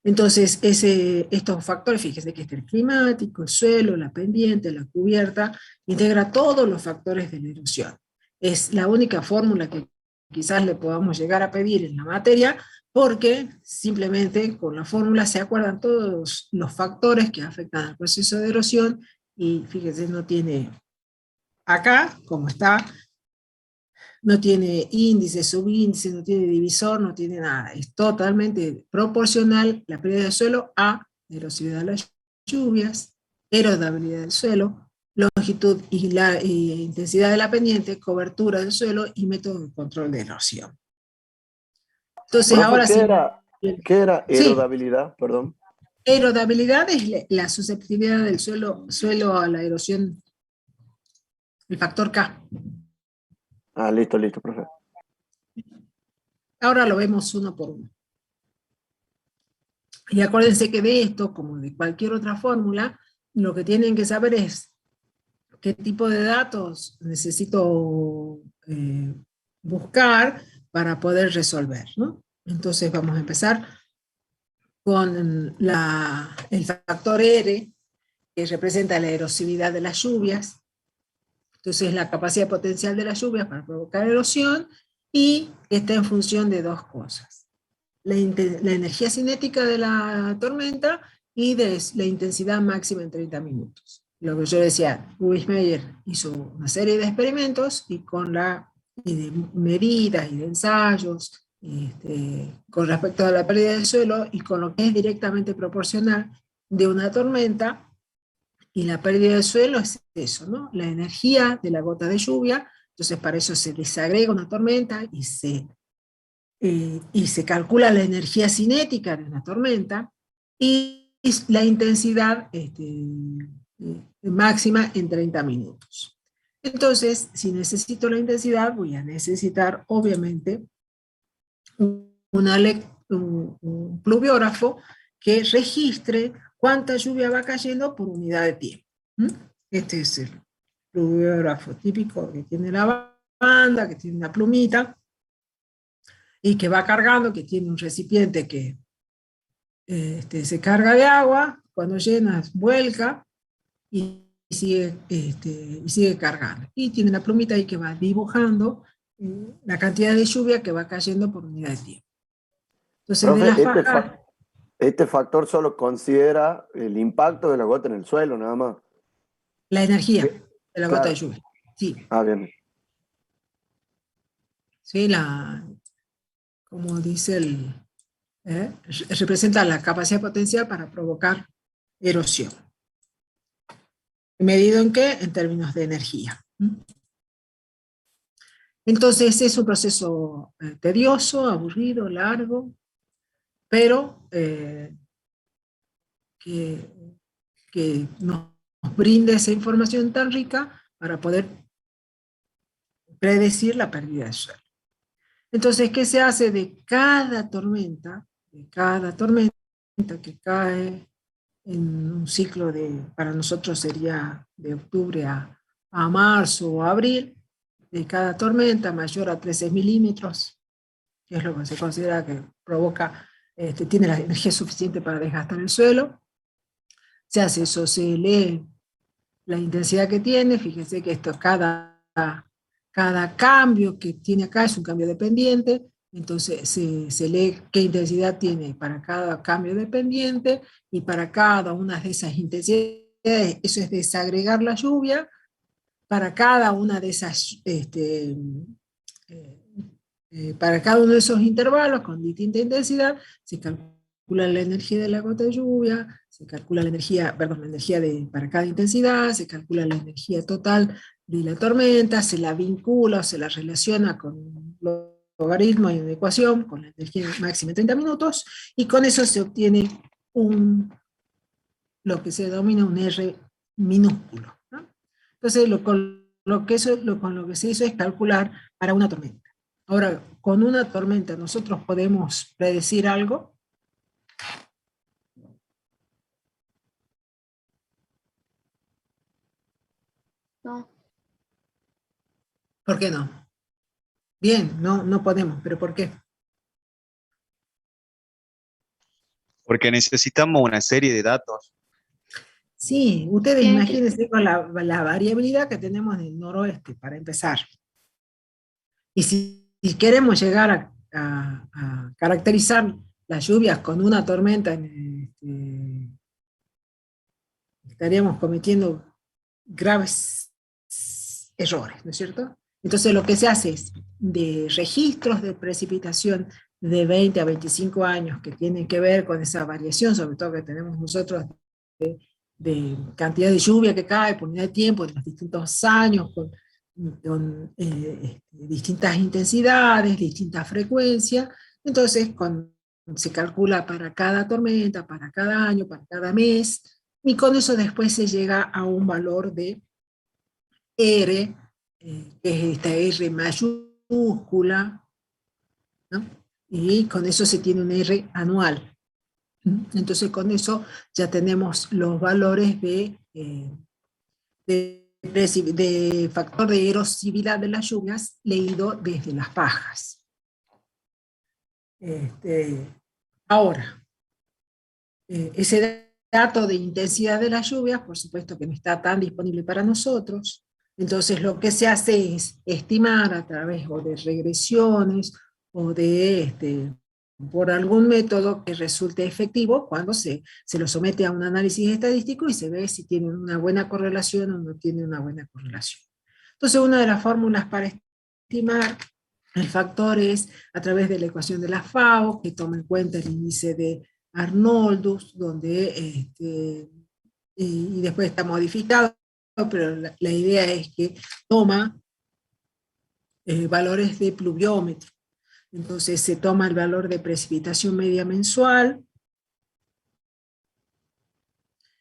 [SPEAKER 2] Entonces, estos factores, fíjense que el climático, el suelo, la pendiente, la cubierta, integra todos los factores de la erosión. Es la única fórmula que quizás le podamos llegar a pedir en la materia, porque simplemente con la fórmula se acuerdan todos los factores que afectan al proceso de erosión, y fíjense, no tiene acá, como está, no tiene índice, subíndice, no tiene divisor, no tiene nada. Es totalmente proporcional la pérdida del suelo a la erosividad de las lluvias, erodabilidad del suelo, longitud y la intensidad de la pendiente, cobertura del suelo y método de control de erosión. Entonces,
[SPEAKER 6] Profe,
[SPEAKER 2] ahora sí.
[SPEAKER 6] ¿Qué era erodabilidad?
[SPEAKER 2] Sí.
[SPEAKER 6] Perdón.
[SPEAKER 2] Erodabilidad es la susceptibilidad del suelo a la erosión, el factor K.
[SPEAKER 6] Ah, listo, profe.
[SPEAKER 2] Ahora lo vemos uno por uno. Y acuérdense que de esto, como de cualquier otra fórmula, lo que tienen que saber es qué tipo de datos necesito buscar para poder resolver, ¿no? Entonces vamos a empezar con el factor R, que representa la erosividad de las lluvias. Entonces la capacidad potencial de las lluvias para provocar erosión, y está en función de dos cosas: la energía cinética de la tormenta y de la intensidad máxima en 30 minutos. Lo que yo decía, Wismeyer hizo una serie de experimentos y de medidas y de ensayos con respecto a la pérdida del suelo, y con lo que es directamente proporcional de una tormenta. Y la pérdida del suelo es eso, ¿no? La energía de la gota de lluvia. Entonces para eso se desagrega una tormenta y se calcula la energía cinética de una tormenta y la intensidad máxima en 30 minutos. Entonces, si necesito la intensidad, voy a necesitar, obviamente, un pluviógrafo que registre cuánta lluvia va cayendo por unidad de tiempo. Este es el pluviógrafo típico que tiene la banda, que tiene una plumita, y que va cargando, que tiene un recipiente que se carga de agua, cuando llenas vuelca y sigue cargando. Y tiene una plumita ahí que va dibujando la cantidad de lluvia que va cayendo por unidad de tiempo. Entonces,
[SPEAKER 6] Profe,
[SPEAKER 2] de las fajas,
[SPEAKER 6] este factor solo considera el impacto de la gota en el suelo, nada más.
[SPEAKER 2] la energía de la gota
[SPEAKER 6] Claro.
[SPEAKER 2] de lluvia. Sí,
[SPEAKER 6] Ah, bien.
[SPEAKER 2] sí, como dice representa la capacidad potencial para provocar erosión. ¿Medido en qué? En términos de energía. Entonces es un proceso tedioso, aburrido, largo, pero que nos brinde esa información tan rica para poder predecir la pérdida de suelo. Entonces, ¿qué se hace de cada tormenta? De cada tormenta que cae en un ciclo para nosotros sería de octubre a marzo o abril, de cada tormenta mayor a 13 milímetros, que es lo que se considera que provoca, tiene la energía suficiente para desgastar el suelo. Se hace eso, se lee la intensidad que tiene. Fíjense que esto, cada cambio que tiene acá es un cambio dependiente. Entonces se lee qué intensidad tiene para cada cambio dependiente, y para cada una de esas intensidades, eso es desagregar la lluvia, para cada una de esas, para cada uno de esos intervalos con distinta intensidad, se calcula la energía de la gota de lluvia, se calcula la energía para cada intensidad, se calcula la energía total de la tormenta, se la vincula o se la relaciona con los logaritmo y una ecuación con la energía máxima en 30 minutos, y con eso se obtiene lo que se denomina un R minúsculo, ¿no? Entonces, con lo que se hizo es calcular para una tormenta. Ahora, con una tormenta, ¿nosotros podemos predecir algo?
[SPEAKER 3] No.
[SPEAKER 2] ¿Por qué no? Bien, no podemos, pero ¿por qué?
[SPEAKER 7] Porque necesitamos una serie de datos.
[SPEAKER 2] Sí, ustedes
[SPEAKER 4] Tiene que-
[SPEAKER 2] imagínense con la variabilidad que tenemos en el noroeste, para empezar. Y si queremos llegar a caracterizar las lluvias con una tormenta, estaríamos cometiendo graves errores, ¿no es cierto? Entonces lo que se hace es, de registros de precipitación de 20 a 25 años que tienen que ver con esa variación, sobre todo que tenemos nosotros de cantidad de lluvia que cae por unidad de tiempo en los distintos años, con distintas intensidades, distintas frecuencias. Entonces se calcula para cada tormenta, para cada año, para cada mes, y con eso después se llega a un valor de R, que es esta R mayúscula, ¿no? Y con eso se tiene un R anual. Entonces con eso ya tenemos los valores de factor de erosividad de las lluvias leído desde las fajas. Ahora, ese dato de intensidad de las lluvias, por supuesto que no está tan disponible para nosotros, entonces lo que se hace es estimar a través o de regresiones o de por algún método que resulte efectivo cuando se lo somete a un análisis estadístico y se ve si tiene una buena correlación o no tiene una buena correlación. Entonces una de las fórmulas para estimar el factor es a través de la ecuación de la FAO, que toma en cuenta el índice de Arnoldus, donde y después está modificado, pero la idea es que toma valores de pluviómetro. Entonces se toma el valor de precipitación media mensual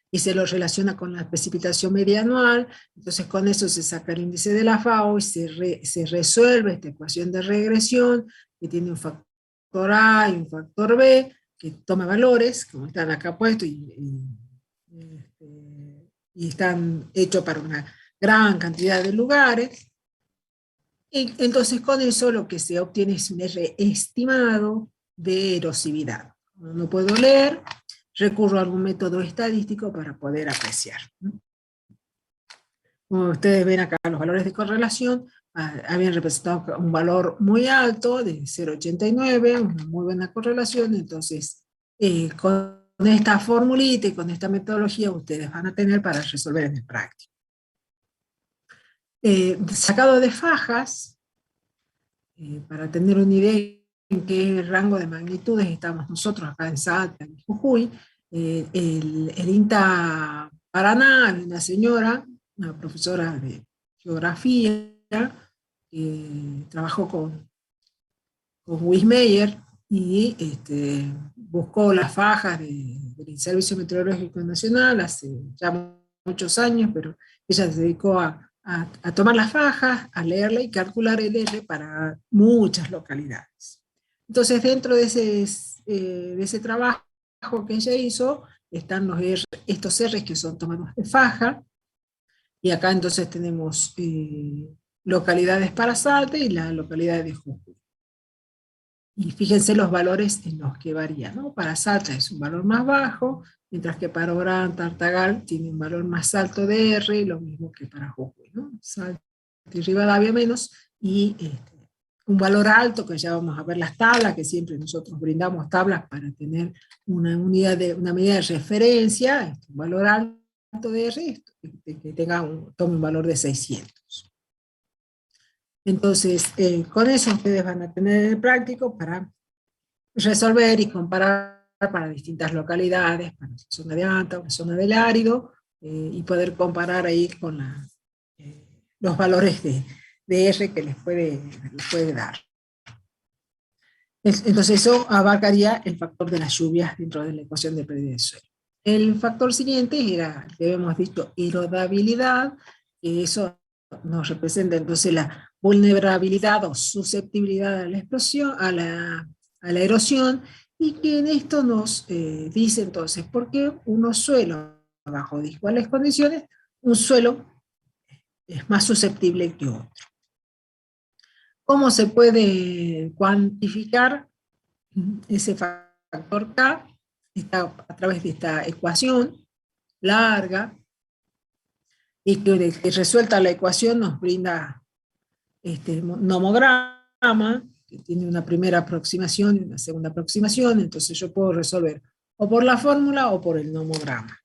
[SPEAKER 2] y se lo relaciona con la precipitación media anual. Entonces con eso se saca el índice de la FAO y se resuelve esta ecuación de regresión que tiene un factor A y un factor B, que toma valores, como están acá puestos, y están hechos para una gran cantidad de lugares. Y entonces con eso lo que se obtiene es un R estimado de erosividad. No puedo leer, recurro a algún método estadístico para poder apreciar. Como ustedes ven acá, los valores de correlación habían representado un valor muy alto de 0,89, una muy buena correlación. Entonces con esta formulita y con esta metodología ustedes van a tener para resolver en el práctico. Sacado de fajas, para tener una idea en qué rango de magnitudes estamos nosotros acá en Salta, en Jujuy, el INTA Paraná, una señora, una profesora de geografía, que trabajó con Wismeyer y buscó las fajas del Servicio Meteorológico Nacional hace ya muchos años, pero ella se dedicó a tomar las fajas, a leerla y calcular el R para muchas localidades. Entonces dentro de ese trabajo que ella hizo, están estos R que son tomados de faja, y acá entonces tenemos localidades para Salta y la localidad de Jujuy. Y fíjense los valores en los que varía, ¿no? Para Salta es un valor más bajo, mientras que para Orán, Tartagal tiene un valor más alto de R, lo mismo que para Jujuy, ¿no? Salta y Rivadavia menos, y un valor alto, que ya vamos a ver las tablas, que siempre nosotros brindamos tablas para tener una medida de referencia, un valor alto de R, que tome un valor de 600. Entonces, con eso ustedes van a tener el práctico para resolver y comparar para distintas localidades, para la zona de Anta, la zona del árido, y poder comparar ahí con los valores de R que les puede dar. Entonces eso abarcaría el factor de las lluvias dentro de la ecuación de pérdida de suelo. El factor siguiente era, el que habíamos visto, erodabilidad, que eso nos representa entonces la vulnerabilidad o susceptibilidad a la explosión, a la erosión, y que en esto nos dice entonces por qué unos suelos bajo cuáles condiciones un suelo es más susceptible que otro. ¿Cómo se puede cuantificar ese factor K? Está a través de esta ecuación larga, y que resuelta la ecuación nos brinda este nomograma, que tiene una primera aproximación y una segunda aproximación. Entonces yo puedo resolver o por la fórmula o por el nomograma.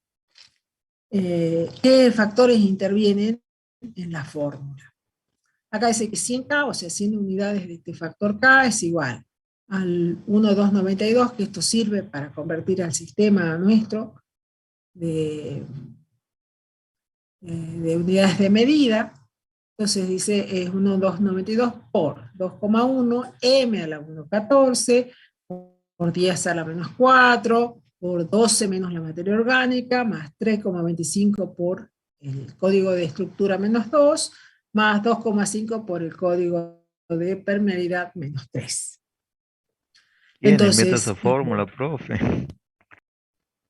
[SPEAKER 2] ¿Qué factores intervienen en la fórmula? Acá dice que 100K, o sea, 100 unidades de este factor K es igual al 1,292, que esto sirve para convertir al sistema nuestro de unidades de medida. Entonces dice es 1,292 por 2,1, m a la 1,14, por 10 a la menos 4, por 12 menos la materia orgánica, más 3,25 por el código de estructura menos 2, más 2,5 por el código de permeabilidad menos 3.
[SPEAKER 1] ¿Quién inventa
[SPEAKER 2] Entonces,
[SPEAKER 1] esa fórmula, profe?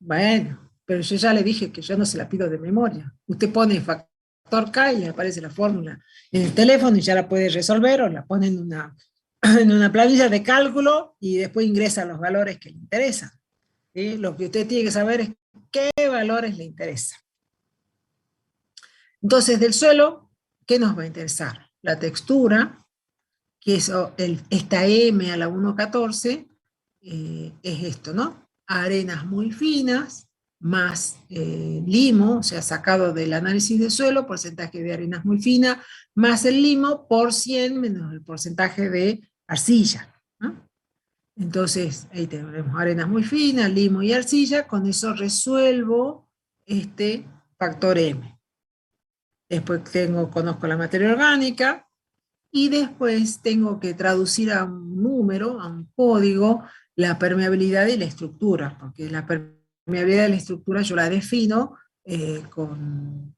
[SPEAKER 2] Bueno, pero yo ya le dije que yo no se la pido de memoria. Usted pone factor K y le aparece la fórmula en el teléfono y ya la puede resolver, o la pone en una planilla de cálculo y después ingresa los valores que le interesan. ¿Sí? Lo que usted tiene que saber es qué valores le interesan. Entonces, del suelo, ¿qué nos va a interesar? La textura, que es esta M a la 1,14, es esto, ¿no? Arenas muy finas, más limo, o sea, sacado del análisis de suelo, porcentaje de arenas muy finas, más el limo por 100 menos el porcentaje de arcilla, ¿no? Entonces, ahí tenemos arenas muy finas, limo y arcilla, con eso resuelvo este factor M. Después conozco la materia orgánica, y después tengo que traducir a un número, a un código, la permeabilidad y la estructura, porque la permeabilidad y la estructura yo la defino con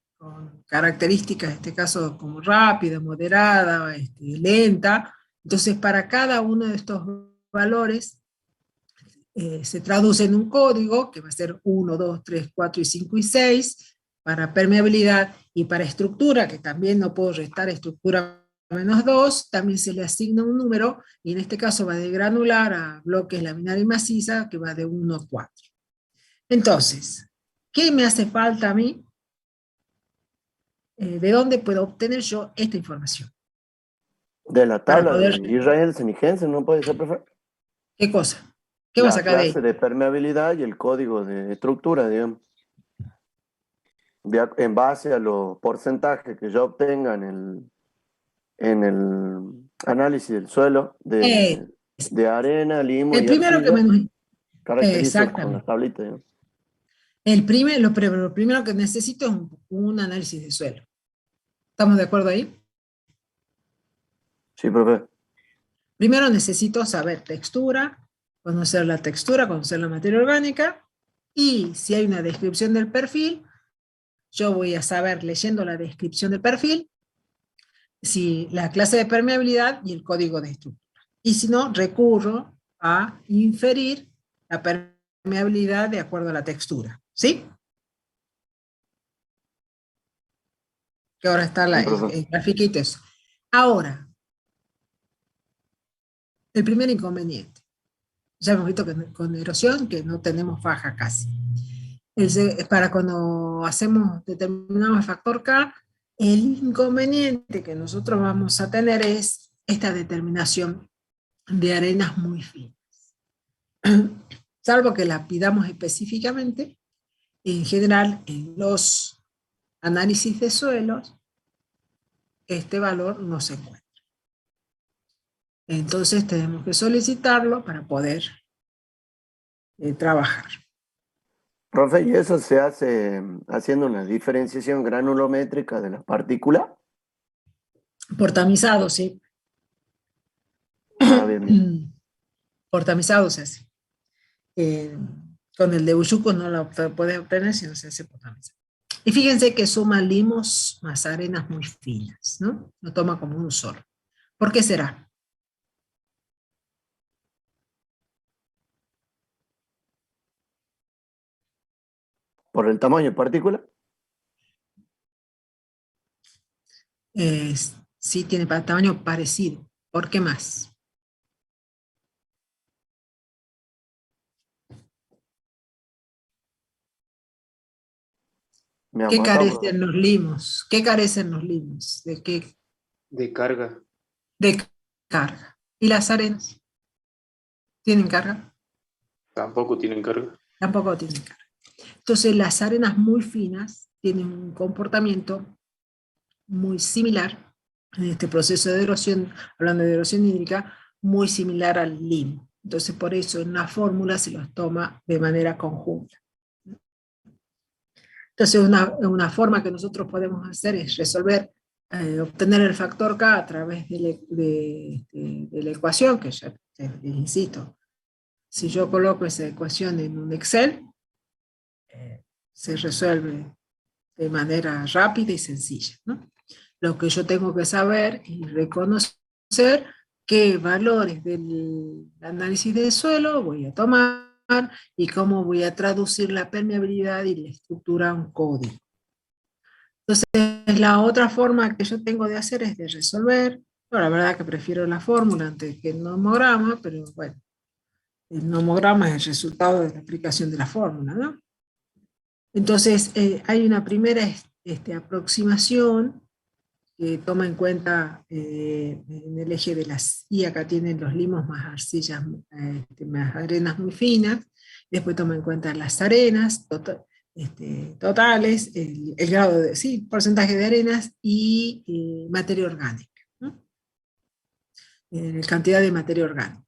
[SPEAKER 2] características, en este caso como rápida, moderada, lenta. Entonces, para cada uno de estos valores se traduce en un código, que va a ser 1, 2, 3, 4 y 5 y 6, para permeabilidad, y para estructura, que también no puedo restar estructura menos 2, también se le asigna un número, y en este caso va de granular a bloques laminar y maciza, que va de 1 a 4. Entonces, ¿qué me hace falta a mí? ¿De dónde puedo obtener yo esta información?
[SPEAKER 6] De la
[SPEAKER 2] Para
[SPEAKER 6] tabla
[SPEAKER 2] poder...
[SPEAKER 6] de Israelsen y Jensen, ¿no puede ser, profe?
[SPEAKER 2] ¿Qué cosa? ¿Qué vas a sacar de ahí?
[SPEAKER 6] La clase de permeabilidad y el código de estructura, digamos. En base a los porcentajes que yo obtenga en el análisis del suelo, de arena, limo
[SPEAKER 2] el
[SPEAKER 6] y
[SPEAKER 2] primero
[SPEAKER 6] arcilla,
[SPEAKER 2] que me...
[SPEAKER 6] caracterizo con
[SPEAKER 2] Exactamente.
[SPEAKER 6] las tablitas, digamos.
[SPEAKER 2] Lo primero que necesito es un análisis de suelo. ¿Estamos de acuerdo ahí?
[SPEAKER 6] Sí, profe.
[SPEAKER 2] Primero necesito saber textura, conocer la textura, conocer la materia orgánica, y si hay una descripción del perfil, yo voy a saber, leyendo la descripción del perfil, si la clase de permeabilidad y el código de estructura. Y si no, recurro a inferir la permeabilidad de acuerdo a la textura. ¿Sí? Que ahora está el grafiquito eso. Ahora, el primer inconveniente. Ya hemos visto que con erosión que no tenemos faja casi. Para cuando determinamos el factor K, el inconveniente que nosotros vamos a tener es esta determinación de arenas muy finas. Salvo que la pidamos específicamente, en general en los análisis de suelos, este valor no se encuentra. Entonces tenemos que solicitarlo para poder trabajar.
[SPEAKER 6] Profe, ¿y eso se hace haciendo una diferenciación granulométrica de las partículas?
[SPEAKER 2] Por tamizado, sí.
[SPEAKER 6] Ah, bien, bien.
[SPEAKER 2] Por tamizado se hace. Con el de Uyuco no lo puede obtener si no se hace por tamizado. Y fíjense que suma limos más arenas muy finas, ¿no? Lo toma como un solo. ¿Por qué será?
[SPEAKER 6] ¿Por el tamaño de partícula?
[SPEAKER 2] Sí, tiene tamaño parecido. ¿Por qué más? ¿Qué carecen los limos? ¿Qué carecen los limos? ¿De qué?
[SPEAKER 5] De carga.
[SPEAKER 2] De carga. ¿Y las arenas? ¿Tienen carga?
[SPEAKER 5] Tampoco tienen carga.
[SPEAKER 2] Tampoco tienen carga. Entonces las arenas muy finas tienen un comportamiento muy similar en este proceso de erosión, hablando de erosión hídrica, muy similar al limo. Entonces por eso en la fórmula se los toma de manera conjunta. Entonces una forma que nosotros podemos hacer es resolver, obtener el factor K a través de la ecuación, que ya insisto, si yo coloco esa ecuación en un Excel, se resuelve de manera rápida y sencilla, ¿no? Lo que yo tengo que saber y reconocer qué valores del análisis del suelo voy a tomar y cómo voy a traducir la permeabilidad y la estructura a un código. Entonces, la otra forma que yo tengo de hacer es de resolver. Bueno, la verdad que prefiero la fórmula antes que el nomograma, pero bueno, el nomograma es el resultado de la aplicación de la fórmula, ¿no? Entonces, hay una primera aproximación que toma en cuenta en el eje de las I, acá tienen los limos más arcillas, más arenas muy finas, después toma en cuenta las arenas totales, el grado de, sí, porcentaje de arenas y materia orgánica, ¿no? Cantidad de materia orgánica.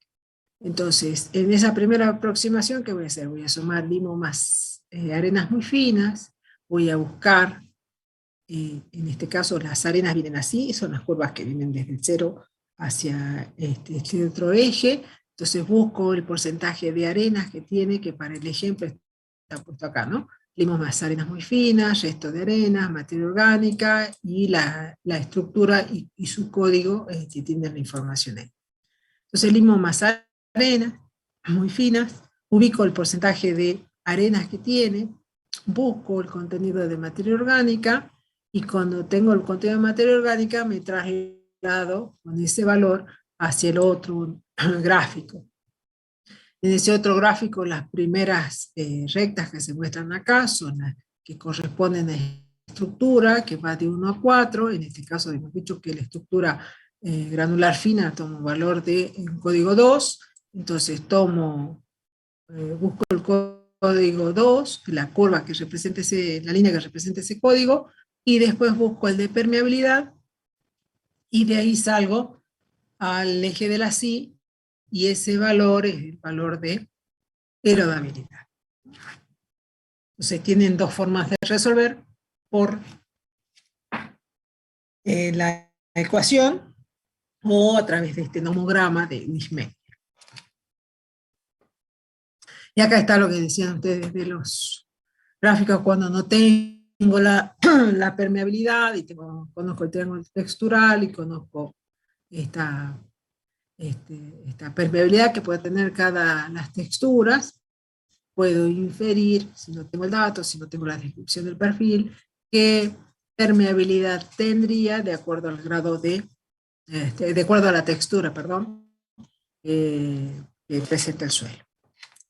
[SPEAKER 2] Entonces, en esa primera aproximación, ¿qué voy a hacer? Voy a sumar limo más arenas muy finas, voy a buscar, en este caso las arenas vienen así, son las curvas que vienen desde el 0 hacia este otro eje, entonces busco el porcentaje de arenas que tiene, que para el ejemplo está puesto acá, ¿no? Limos más arenas muy finas, resto de arenas, materia orgánica, y la estructura y su código que tienen la información ahí. Entonces limo más arenas muy finas, ubico el porcentaje de arenas que tiene, busco el contenido de materia orgánica, y cuando tengo el contenido de materia orgánica me traslado con ese valor hacia el otro gráfico. En ese otro gráfico las primeras rectas que se muestran acá son las que corresponden a estructura, que va de 1 a 4, en este caso hemos dicho que la estructura granular fina toma un valor de un código 2, entonces busco el código 2, la curva que representa la línea que representa ese código, y después busco el de permeabilidad, y de ahí salgo al eje de la SI, y ese valor es el valor de erodibilidad. Entonces tienen dos formas de resolver: por la ecuación o a través de este nomograma de Wigner. Y acá está lo que decían ustedes de los gráficos cuando no tengo la permeabilidad y conozco el triángulo textural y conozco esta permeabilidad que puede tener las texturas. Puedo inferir, si no tengo el dato, si no tengo la descripción del perfil, qué permeabilidad tendría de acuerdo al grado de acuerdo a la textura, perdón, que presenta el suelo.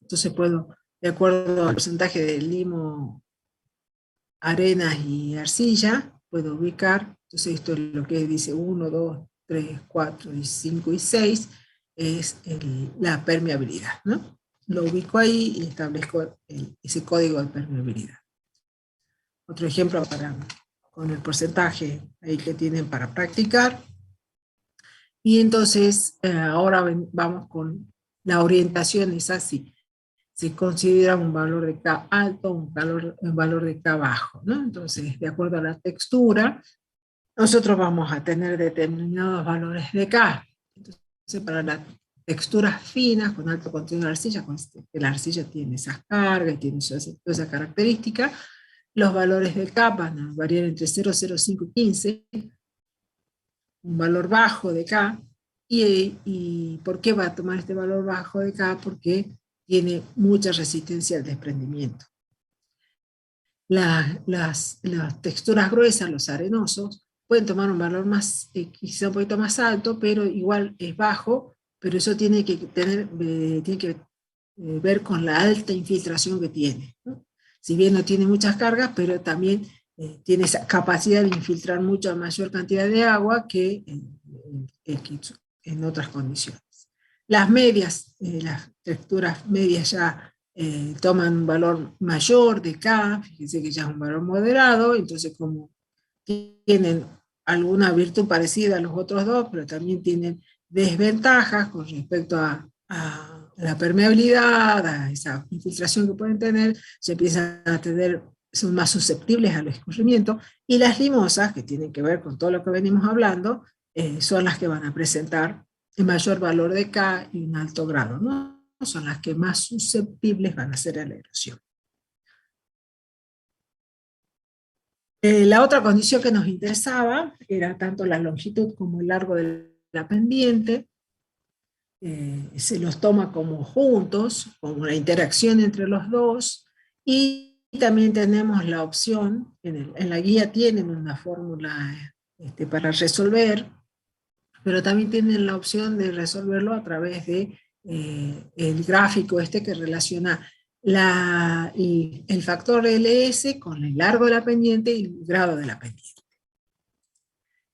[SPEAKER 2] Entonces puedo, de acuerdo al porcentaje de limo, arenas y arcilla, puedo ubicar, entonces esto es lo que dice 1, 2, 3, 4, 5 y 6, es la permeabilidad, ¿no? Lo ubico ahí y establezco ese código de permeabilidad. Otro ejemplo con el porcentaje ahí que tienen para practicar. Y entonces ahora vamos con la orientación, es así. Se considera un valor de K alto, un valor de K bajo, ¿no? Entonces, de acuerdo a la textura, nosotros vamos a tener determinados valores de K. Entonces, para las texturas finas, con alto contenido de arcilla, que la arcilla tiene esas cargas y tiene esa característica, los valores de K van a variar entre 0, 0, 5 y 15, un valor bajo de K. ¿Y por qué va a tomar este valor bajo de K? Porque tiene mucha resistencia al desprendimiento. Las texturas gruesas, los arenosos, pueden tomar un valor quizá un poquito más alto, pero igual es bajo, pero eso tiene que ver con la alta infiltración que tiene, ¿no? Si bien no tiene muchas cargas, pero también tiene esa capacidad de infiltrar mucha mayor cantidad de agua que en otras condiciones. Las medias, las texturas medias ya toman un valor mayor de K, fíjense que ya es un valor moderado, entonces como tienen alguna virtud parecida a los otros dos, pero también tienen desventajas con respecto a la permeabilidad, a esa infiltración que pueden tener, se empiezan a son más susceptibles al escurrimiento, y las limosas, que tienen que ver con todo lo que venimos hablando, son las que van a presentar el mayor valor de K y un alto grado, ¿no? Son las que más susceptibles van a ser a la erosión. La otra condición que nos interesaba era tanto la longitud como el largo de la pendiente. se los toma como juntos, como una interacción entre los dos, y también tenemos la opción, en la guía tienen una fórmula para resolver, pero también tienen la opción de resolverlo a través de el gráfico que relaciona el factor LS con el largo de la pendiente y el grado de la pendiente.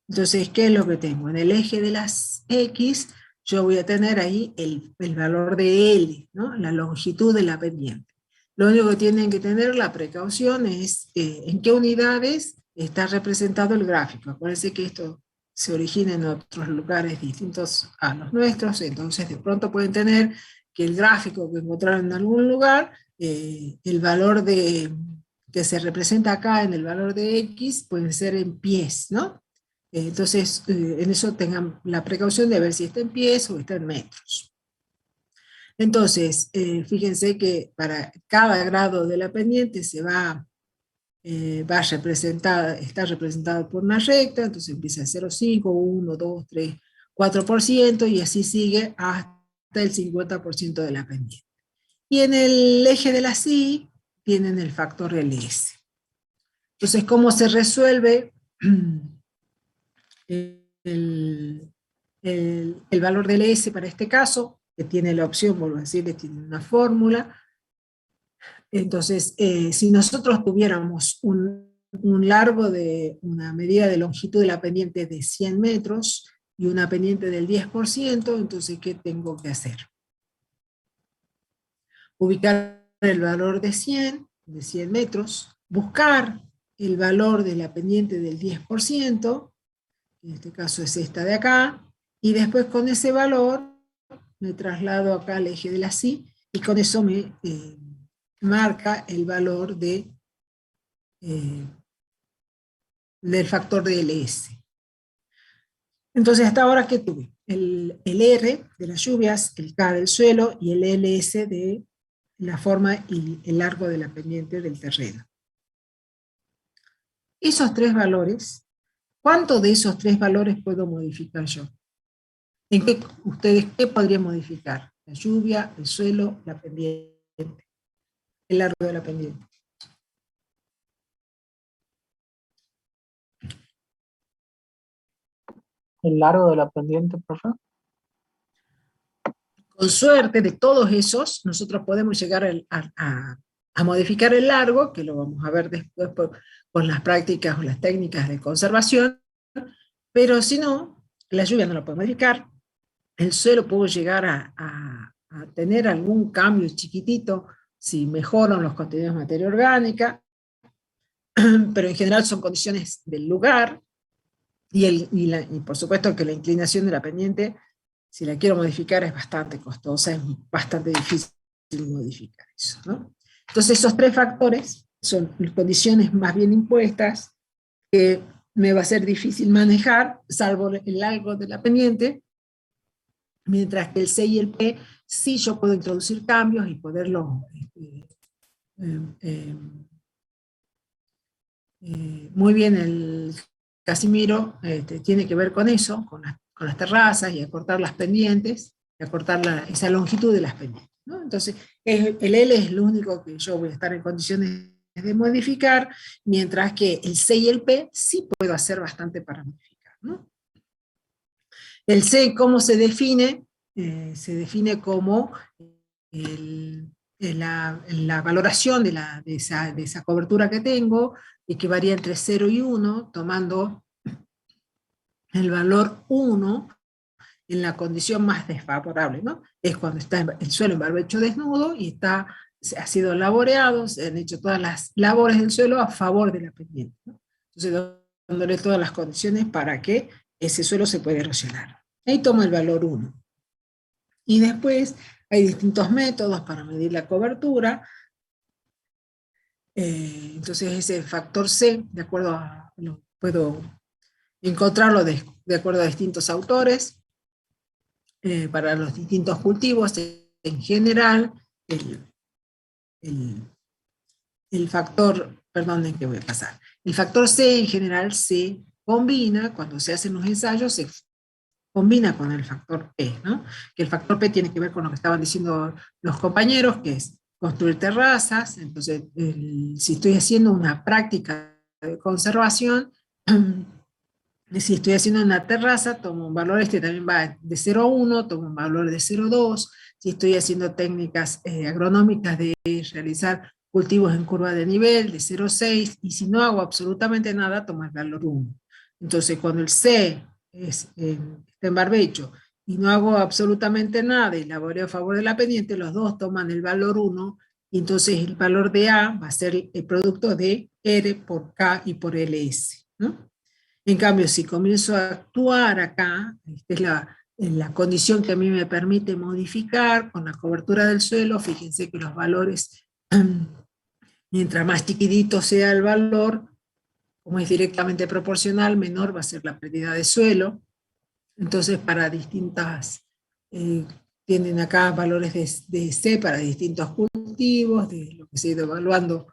[SPEAKER 2] Entonces, ¿qué es lo que tengo? En el eje de las X, yo voy a tener ahí el valor de L, ¿no? La longitud de la pendiente. Lo único que tienen que tener la precaución es en qué unidades está representado el gráfico. Acuérdense que esto se origina en otros lugares distintos a los nuestros, entonces de pronto pueden tener que el gráfico que encontraron en algún lugar, el valor que se representa acá en el valor de X, puede ser en pies, ¿no? Entonces, en eso tengan la precaución de ver si está en pies o está en metros. Entonces, fíjense que para cada grado de la pendiente está representado por una recta, entonces empieza de 0,5, 1, 2, 3, 4%, y así sigue hasta el 50% de la pendiente. Y en el eje de la Y tienen el factor LS. Entonces, ¿cómo se resuelve el valor del S para este caso? Que tiene la opción, vuelvo a decir, que tiene una fórmula. Entonces, si nosotros tuviéramos una medida de longitud de la pendiente de 100 metros y una pendiente del 10%, entonces, ¿qué tengo que hacer? Ubicar el valor de 100 metros, buscar el valor de la pendiente del 10%, en este caso es esta de acá, y después con ese valor me traslado acá al eje de la Y, y con eso me marca el valor del factor de LS. Entonces, hasta ahora, ¿qué tuve? El R de las lluvias, el K del suelo, y el LS de la forma y el largo de la pendiente del terreno. Esos tres valores, ¿cuánto de esos tres valores puedo modificar yo? ¿En qué ustedes qué podrían modificar? La lluvia, el suelo, la pendiente, el largo de la pendiente.
[SPEAKER 8] El largo de la pendiente, profe.
[SPEAKER 2] Con suerte de todos esos, nosotros podemos llegar a modificar el largo, que lo vamos a ver después con las prácticas o las técnicas de conservación, pero si no, la lluvia no la puedo modificar, el suelo puedo llegar a tener algún cambio chiquitito si mejoran los contenidos de materia orgánica, pero en general son condiciones del lugar, y por supuesto que la inclinación de la pendiente, si la quiero modificar, es bastante costosa, es bastante difícil modificar eso, ¿no? Entonces esos tres factores son condiciones más bien impuestas, que me va a ser difícil manejar, salvo el largo de la pendiente, mientras que el C y el P sí yo puedo introducir cambios y poderlo muy bien. El Casimiro tiene que ver con eso, con las terrazas, y acortar las pendientes, y acortar esa longitud de las pendientes, ¿no? Entonces, el L es lo único que yo voy a estar en condiciones de modificar, mientras que el C y el P sí puedo hacer bastante para modificar, ¿no? El C, ¿cómo se define? Se define como la valoración de esa cobertura que tengo, y que varía entre 0 y 1, tomando el valor 1 en la condición más desfavorable, ¿no? Es cuando está el suelo en barbecho desnudo y ha sido laboreado, se han hecho todas las labores del suelo a favor de la pendiente, ¿no? Entonces, dándole todas las condiciones para que ese suelo se pueda erosionar. Ahí tomo el valor 1. Y después hay distintos métodos para medir la cobertura. Entonces ese factor C, de acuerdo puedo encontrarlo de acuerdo a distintos autores, para los distintos cultivos. En general, el factor, perdonen que voy a pasar, el factor C en general se combina, cuando se hacen los ensayos, combina con el factor P, ¿no? Que el factor P tiene que ver con lo que estaban diciendo los compañeros, que es construir terrazas. Entonces, si estoy haciendo una práctica de conservación, si estoy haciendo una terraza, tomo un valor, también va de 0 a 1, tomo un valor de 0 a 2. Si estoy haciendo técnicas agronómicas de realizar cultivos en curva de nivel, de 0 a 6, y si no hago absolutamente nada, tomo el valor 1. Entonces, cuando el C está en barbecho, y no hago absolutamente nada, y laboreo a favor de la pendiente, los dos toman el valor 1, y entonces el valor de A va a ser el producto de R por K y por LS, ¿no? En cambio, si comienzo a actuar acá, esta es la condición que a mí me permite modificar con la cobertura del suelo. Fíjense que los valores, mientras más chiquitito sea el valor, como es directamente proporcional, menor va a ser la pérdida de suelo. Entonces, para distintas, tienen acá valores de C para distintos cultivos, de lo que se ha ido evaluando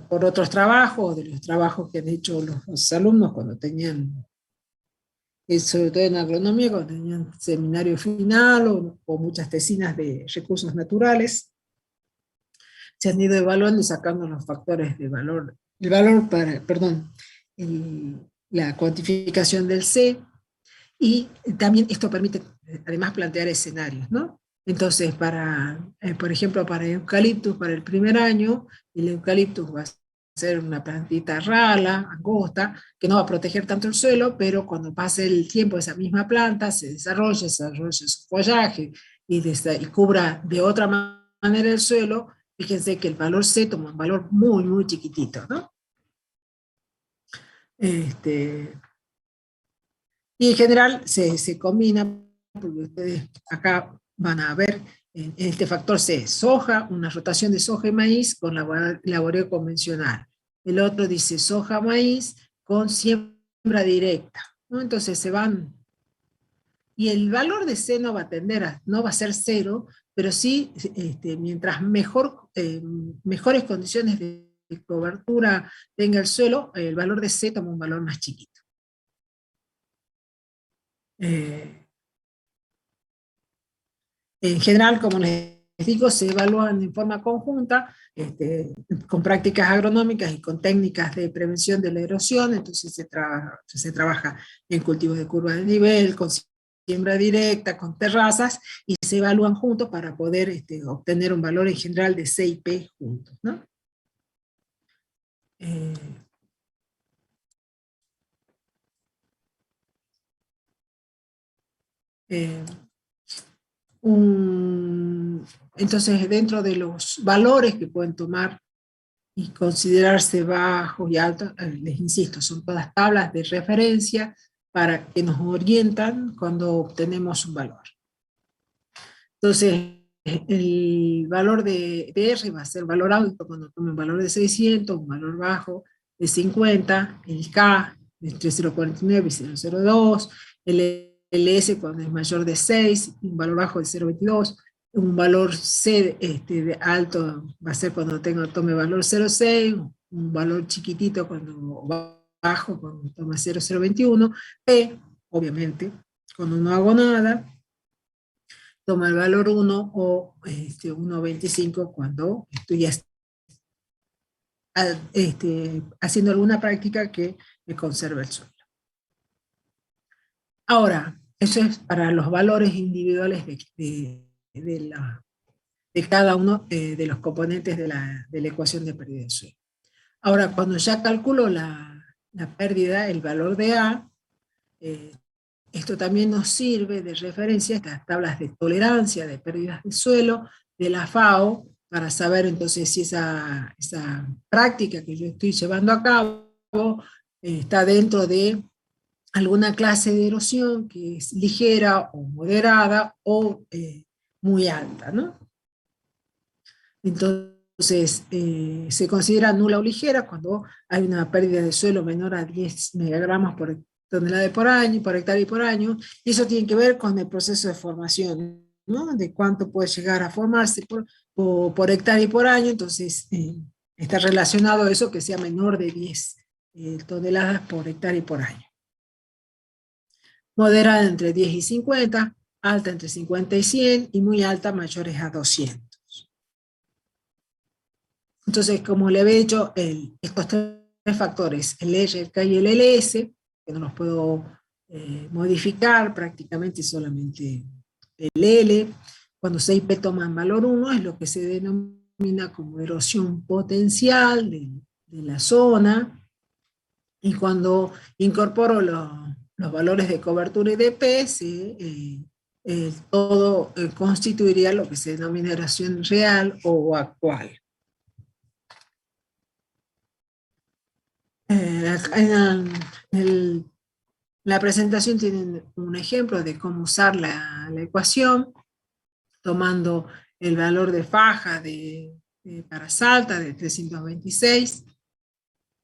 [SPEAKER 2] por otros trabajos, de los trabajos que han hecho los alumnos cuando tenían, sobre todo en agronomía, cuando tenían seminario final o muchas tesinas de recursos naturales. Se han ido evaluando y sacando los factores de valor, la cuantificación del C, y también esto permite además plantear escenarios, ¿no? Entonces, por ejemplo, para eucaliptus, para el primer año, el eucaliptus va a ser una plantita rala, angosta, que no va a proteger tanto el suelo, pero cuando pase el tiempo esa misma planta se desarrolla su follaje y cubra de otra manera el suelo. Fíjense que el valor C toma un valor muy, muy chiquitito, ¿no? Y en general se combina, porque ustedes acá van a ver en este factor C, soja, una rotación de soja y maíz con laboreo convencional. El otro dice soja, maíz con siembra directa, ¿no? Entonces se van, y el valor de C no va a tender no va a ser 0, pero sí, mientras mejores condiciones de cobertura tenga el suelo, el valor de C toma un valor más chiquito. En general, como les digo, se evalúan en forma conjunta, con prácticas agronómicas y con técnicas de prevención de la erosión. Entonces se trabaja en cultivos de curva de nivel, con siembra directa, con terrazas, y se evalúan juntos para poder obtener un valor en general de C y P juntos, ¿no? Entonces, dentro de los valores que pueden tomar y considerarse bajos y altos, les insisto, son todas tablas de referencia para que nos orientan cuando obtenemos un valor. Entonces, el valor de R va a ser valor alto cuando tome un valor de 600, un valor bajo de 50, el K entre 0,49 y 0,02, el LS cuando es mayor de 6, un valor bajo de 0,22, un valor C de alto va a ser cuando tome valor 0,6, un valor chiquitito cuando bajo cuando toma 0,021, P, obviamente, cuando no hago nada, toma el valor 1 o 1,25 cuando estoy haciendo alguna práctica que me conserve el suelo. Ahora, eso es para los valores individuales de cada uno de los componentes de la ecuación de pérdida de suelo. Ahora, cuando ya calculo la pérdida, el valor de A, esto también nos sirve de referencia a estas tablas de tolerancia de pérdidas de suelo de la FAO, para saber entonces si esa práctica que yo estoy llevando a cabo está dentro de alguna clase de erosión que es ligera o moderada o muy alta, ¿no? Entonces, se considera nula o ligera cuando hay una pérdida de suelo menor a 10 megagramos por tonelada por año, por hectárea y por año, y eso tiene que ver con el proceso de formación, ¿no? De cuánto puede llegar a formarse por hectárea y por año. Entonces, está relacionado a eso, que sea menor de 10 toneladas por hectárea y por año. moderada entre 10 y 50, alta entre 50 y 100, y muy alta mayores a 200. Entonces, como le había dicho, estos tres factores, el R, el K y el LS, que no los puedo modificar, prácticamente solamente el L. Cuando CIP toma en valor 1, es lo que se denomina como erosión potencial de la zona, y cuando incorporo los valores de cobertura y de P, todo constituiría lo que se denomina erosión real o actual. En la presentación tienen un ejemplo de cómo usar la ecuación, tomando el valor de faja para Salta de 326,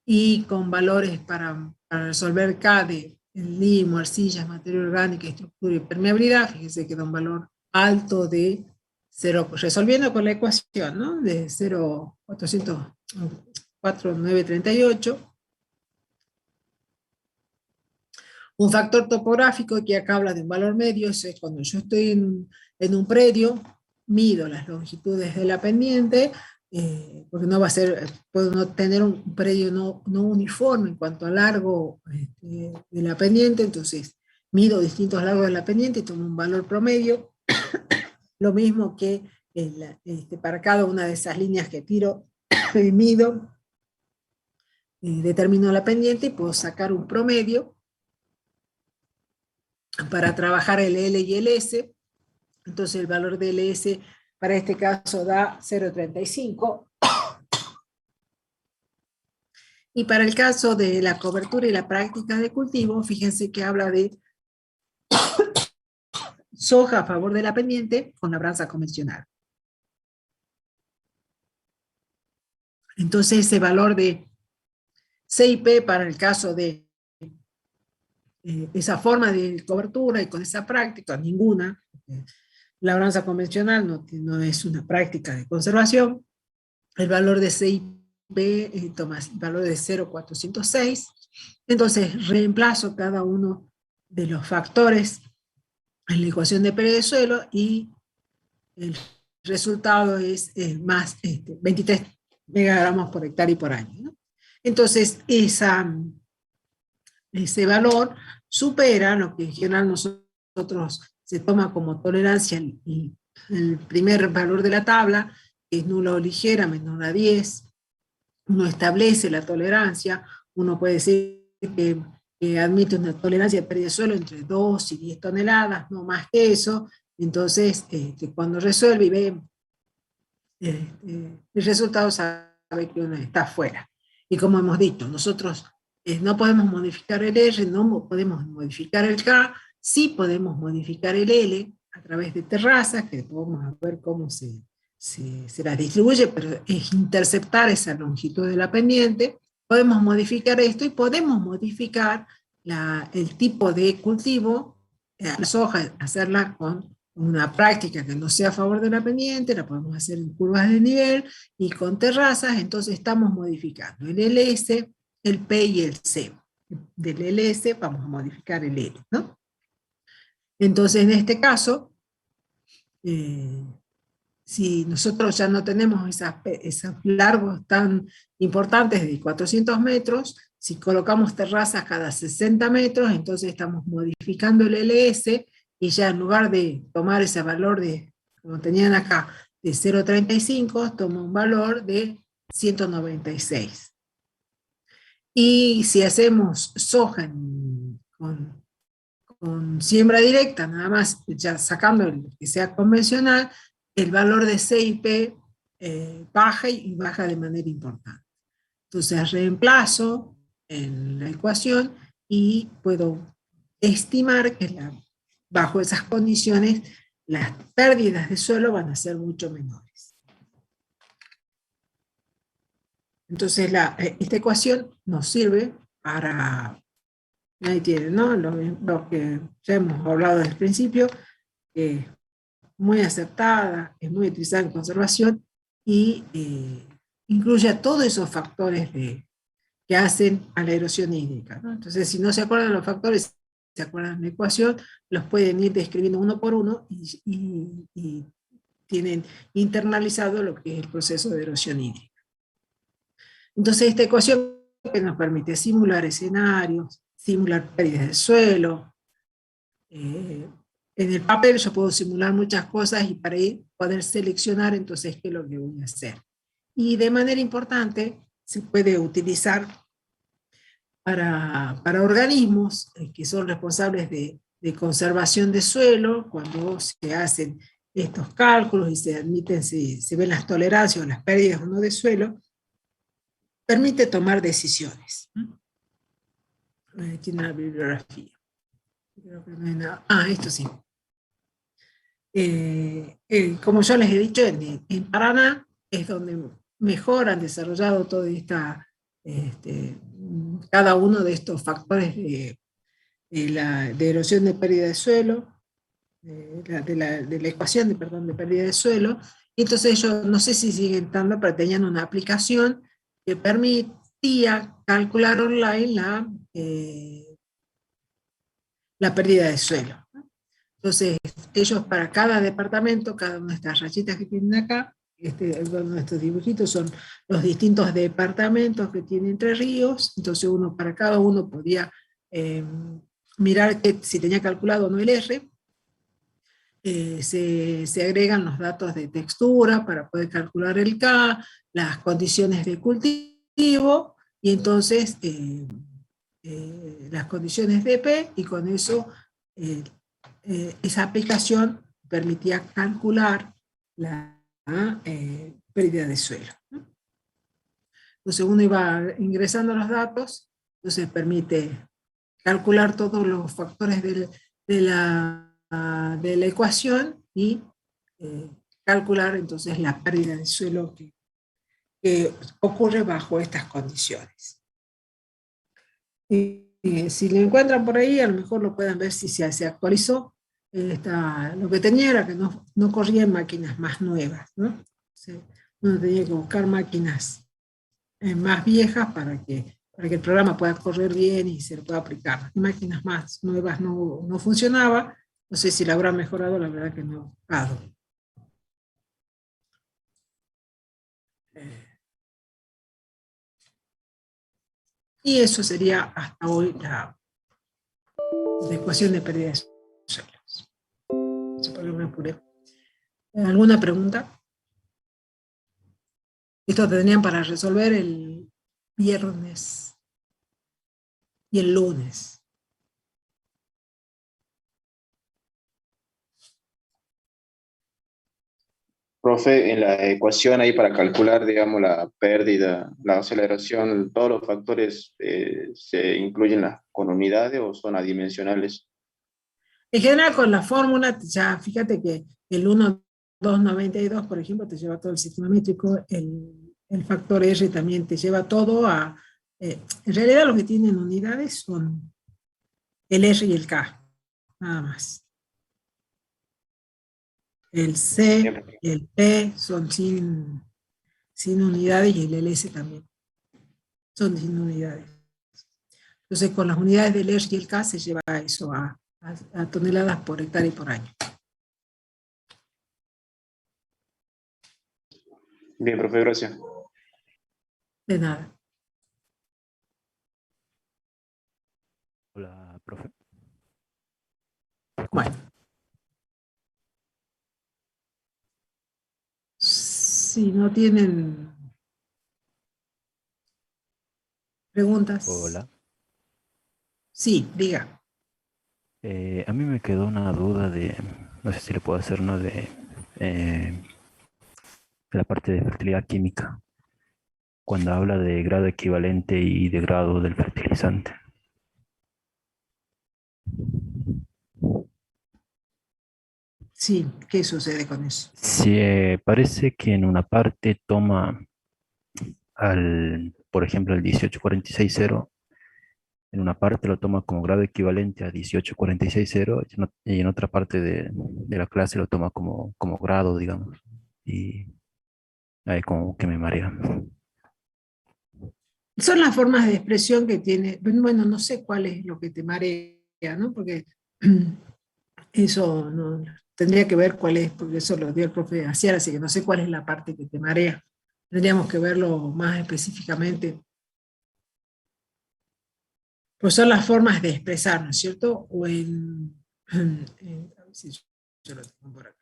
[SPEAKER 2] y con valores para resolver K de limo, arcillas, materia orgánica, estructura y permeabilidad. Fíjense que da un valor alto de 0, resolviendo con la ecuación, ¿no? De 0,4938. Un factor topográfico que acá habla de un valor medio, eso es cuando yo estoy en un predio, mido las longitudes de la pendiente, porque no va a ser, puedo no tener un predio no uniforme en cuanto a largo de la pendiente, entonces mido distintos largos de la pendiente y tomo un valor promedio, lo mismo que para cada una de esas líneas que tiro y mido, determino la pendiente y puedo sacar un promedio para trabajar el L y el S. Entonces el valor del LS para este caso da 0,35. Y para el caso de la cobertura y la práctica de cultivo, fíjense que habla de soja a favor de la pendiente con labranza convencional. Entonces ese valor de CIP para el caso de esa forma de cobertura y con esa práctica, ninguna, labranza convencional no es una práctica de conservación, el valor de CIP toma el valor de 0,406, entonces reemplazo cada uno de los factores en la ecuación de pérdida de suelo y el resultado es más 23 megagramos por hectárea y por año, ¿no? Entonces ese valor supera lo que en general nosotros se toma como tolerancia el primer valor de la tabla, que es nula o ligera, menor a 10. Uno establece la tolerancia, uno puede decir que admite una tolerancia de pérdida de suelo entre 2 y 10 toneladas, no más que eso. Entonces, cuando resuelve y ve el resultado, sabe que uno está fuera. Y como hemos dicho, nosotros no podemos modificar el R, no podemos modificar el K, sí podemos modificar el L a través de terrazas, que después vamos a ver cómo se las distribuye, pero es interceptar esa longitud de la pendiente. Podemos modificar esto y podemos modificar el tipo de cultivo, la soja, hacerla con una práctica que no sea a favor de la pendiente, la podemos hacer en curvas de nivel y con terrazas. Entonces estamos modificando el LS, el P y el C. Del LS vamos a modificar el L, ¿no? Entonces en este caso, si nosotros ya no tenemos esos largos tan importantes de 400 metros, si colocamos terrazas cada 60 metros, entonces estamos modificando el LS, y ya en lugar de tomar ese valor como tenían acá, de 0,35, toma un valor de 196. Y si hacemos soja con siembra directa, nada más, ya sacando el que sea convencional, el valor de CIP baja y baja de manera importante. Entonces reemplazo en la ecuación y puedo estimar que bajo esas condiciones las pérdidas de suelo van a ser mucho menores. Entonces esta ecuación nos sirve para, ahí tienen, ¿no? Lo que ya hemos hablado desde el principio, muy aceptada, es muy utilizada en conservación y incluye a todos esos factores que hacen a la erosión hídrica, ¿no? Entonces, si no se acuerdan los factores, se acuerdan la ecuación, los pueden ir describiendo uno por uno y tienen internalizado lo que es el proceso de erosión hídrica. Entonces esta ecuación que nos permite simular escenarios, simular pérdidas de suelo. En el papel yo puedo simular muchas cosas y para ahí poder seleccionar entonces qué es lo que voy a hacer. Y de manera importante se puede utilizar para organismos que son responsables de conservación de suelo, cuando se hacen estos cálculos y se admiten, se ven las tolerancias o las pérdidas o no de suelo, permite tomar decisiones. Aquí en la bibliografía. Creo que no hay nada. Esto sí. Como yo les he dicho, en Paraná es donde mejor han desarrollado toda esta, cada uno de estos factores de erosión de pérdida de suelo, de la ecuación de pérdida de suelo. Y entonces ellos, no sé si siguen estando, pero tenían una aplicación que permitía calcular online la pérdida de suelo. Entonces, ellos para cada departamento, cada una de estas rayitas que tienen acá, uno de estos dibujitos son los distintos departamentos que tiene Entre Ríos, entonces uno para cada uno podía mirar si tenía calculado o no el R. Se agregan los datos de textura para poder calcular el K, las condiciones de cultivo, y entonces las condiciones de P, y con eso esa aplicación permitía calcular la pérdida de suelo. Entonces uno iba ingresando los datos, entonces permite calcular todos los factores de la ecuación y calcular entonces la pérdida de suelo que ocurre bajo estas condiciones. Si lo encuentran por ahí, a lo mejor lo pueden ver si se actualizó. Lo que tenía era que no corría en máquinas más nuevas, ¿no? Entonces, uno tenía que buscar máquinas más viejas para que el programa pueda correr bien y se lo pueda aplicar. Las máquinas más nuevas no funcionaba. No sé si la habrá mejorado, la verdad que no. Y eso sería hasta hoy la ecuación de pérdida de suelos. Me apuré. ¿Alguna pregunta? Esto tenían para resolver el viernes y el lunes.
[SPEAKER 5] Profe, en la ecuación ahí para calcular, digamos, la pérdida, la aceleración, todos los factores se incluyen con unidades o son adimensionales.
[SPEAKER 2] En general, con la fórmula, ya fíjate que el 1,292, por ejemplo, te lleva todo el sistema métrico, el factor R también te lleva todo a... en realidad lo que tienen unidades son el R y el K, nada más. El C y el P son sin unidades y el LS también. Son sin unidades. Entonces con las unidades del R y el K se lleva eso a toneladas por hectárea y por año.
[SPEAKER 5] Bien, profe, gracias.
[SPEAKER 2] De nada.
[SPEAKER 9] Hola, profe.
[SPEAKER 2] Bueno. Si no tienen preguntas.
[SPEAKER 9] Hola.
[SPEAKER 2] Sí, diga.
[SPEAKER 9] A mí me quedó una duda no sé si le puedo hacer, ¿no? De la parte de fertilidad química, cuando habla de grado equivalente y de grado del fertilizante.
[SPEAKER 2] Sí, ¿qué sucede con eso?
[SPEAKER 9] Sí, parece que en una parte toma por ejemplo, el 1846.0, en una parte lo toma como grado equivalente a 1846.0 y en otra parte de la clase lo toma como grado, digamos. Y ahí como que me marea.
[SPEAKER 2] Son las formas de expresión que tiene, bueno, no sé cuál es lo que te marea, ¿no? Porque eso no, tendría que ver cuál es, porque eso lo dio el profe Aciar, así que no sé cuál es la parte que te marea. Tendríamos que verlo más específicamente. Pues son las formas de expresar, ¿no es cierto? O a ver si yo lo tengo por acá.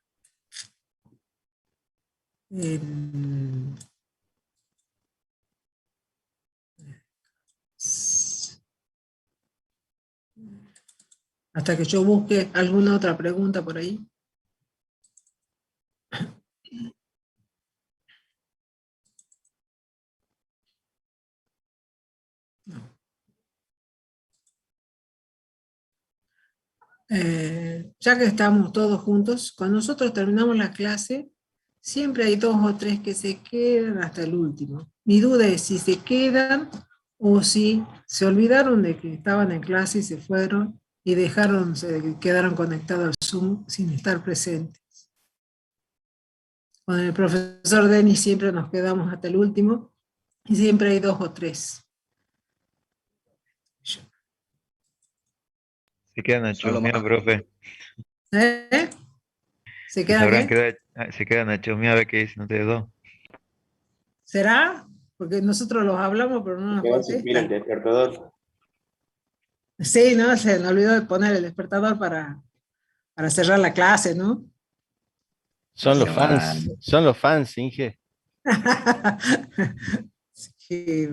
[SPEAKER 2] En, hasta que yo busque alguna otra pregunta por ahí. Ya que estamos todos juntos, cuando nosotros terminamos la clase, siempre hay 2 o 3 que se quedan hasta el último. Mi duda es si se quedan o si se olvidaron de que estaban en clase y se fueron y se quedaron conectados al Zoom sin estar presentes. Con el profesor Denis siempre nos quedamos hasta el último y siempre hay 2 o 3.
[SPEAKER 1] Se quedan a chusmear, profe.
[SPEAKER 2] ¿Eh? ¿Se
[SPEAKER 1] Se
[SPEAKER 2] quedan
[SPEAKER 1] sabrán
[SPEAKER 2] qué?
[SPEAKER 1] se quedan a chusmear a ver qué dicen ustedes dos.
[SPEAKER 2] ¿Será? Porque nosotros los hablamos, pero no nos
[SPEAKER 5] Mira el
[SPEAKER 2] contestan.
[SPEAKER 5] despertador.
[SPEAKER 2] Sí, ¿no? Se me olvidó de poner el despertador para cerrar la clase, ¿no?
[SPEAKER 10] Son los
[SPEAKER 2] Qué
[SPEAKER 10] fans, Inge.
[SPEAKER 2] Qué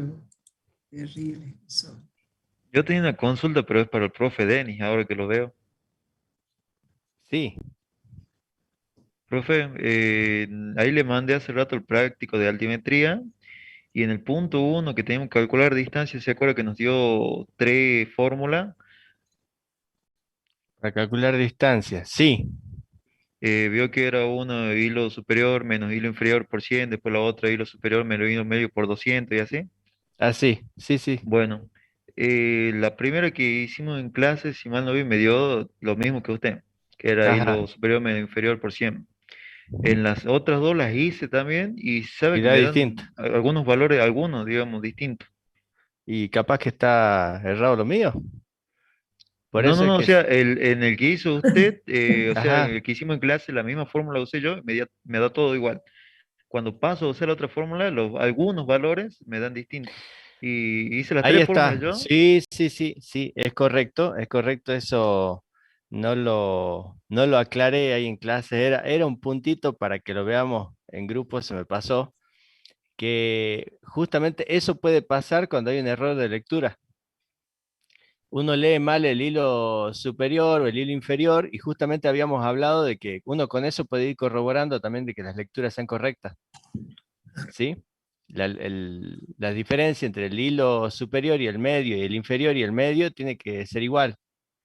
[SPEAKER 2] terrible eso.
[SPEAKER 1] Yo tenía una consulta, pero es para el profe Denis, ahora que lo veo.
[SPEAKER 10] Sí,
[SPEAKER 1] Profe, ahí le mandé hace rato el práctico de altimetría y en el punto 1 que tenemos que calcular distancia, ¿se acuerda que nos dio 3 fórmulas?
[SPEAKER 10] para calcular distancia. Sí,
[SPEAKER 1] Vio que era uno hilo superior menos hilo inferior por 100, después la otra hilo superior menos hilo medio por 200 y así.
[SPEAKER 10] así, sí.
[SPEAKER 1] Bueno, la primera que hicimos en clase, si mal no vi, me dio lo mismo que usted, que era
[SPEAKER 10] Ajá.
[SPEAKER 1] hilo superior menos inferior por 100. En las otras dos las hice también y sabe
[SPEAKER 10] Y
[SPEAKER 1] que
[SPEAKER 10] da
[SPEAKER 1] me
[SPEAKER 10] distinto.
[SPEAKER 1] dan algunos valores, algunos, digamos, distintos.
[SPEAKER 10] Y capaz que está errado lo mío. Por
[SPEAKER 1] No,
[SPEAKER 10] eso
[SPEAKER 1] no,
[SPEAKER 10] es
[SPEAKER 1] no, o
[SPEAKER 10] que
[SPEAKER 1] sea, en el que hizo usted, o sea, en
[SPEAKER 10] ajá.
[SPEAKER 1] el que hicimos en clase, la misma fórmula usé yo, me da todo igual. Cuando paso a usar la otra fórmula, algunos valores me dan distintos. Y hice las
[SPEAKER 10] Ahí
[SPEAKER 1] 3 fórmulas
[SPEAKER 10] está.
[SPEAKER 1] yo.
[SPEAKER 10] Sí, es correcto. Eso no lo aclaré ahí en clase. Era un puntito para que lo veamos en grupo, se me pasó, que justamente eso puede pasar cuando hay un error de lectura. Uno lee mal el hilo superior o el hilo inferior y justamente habíamos hablado de que uno con eso puede ir corroborando también de que las lecturas sean correctas, ¿sí? La diferencia entre el hilo superior y el medio y el inferior y el medio tiene que ser igual.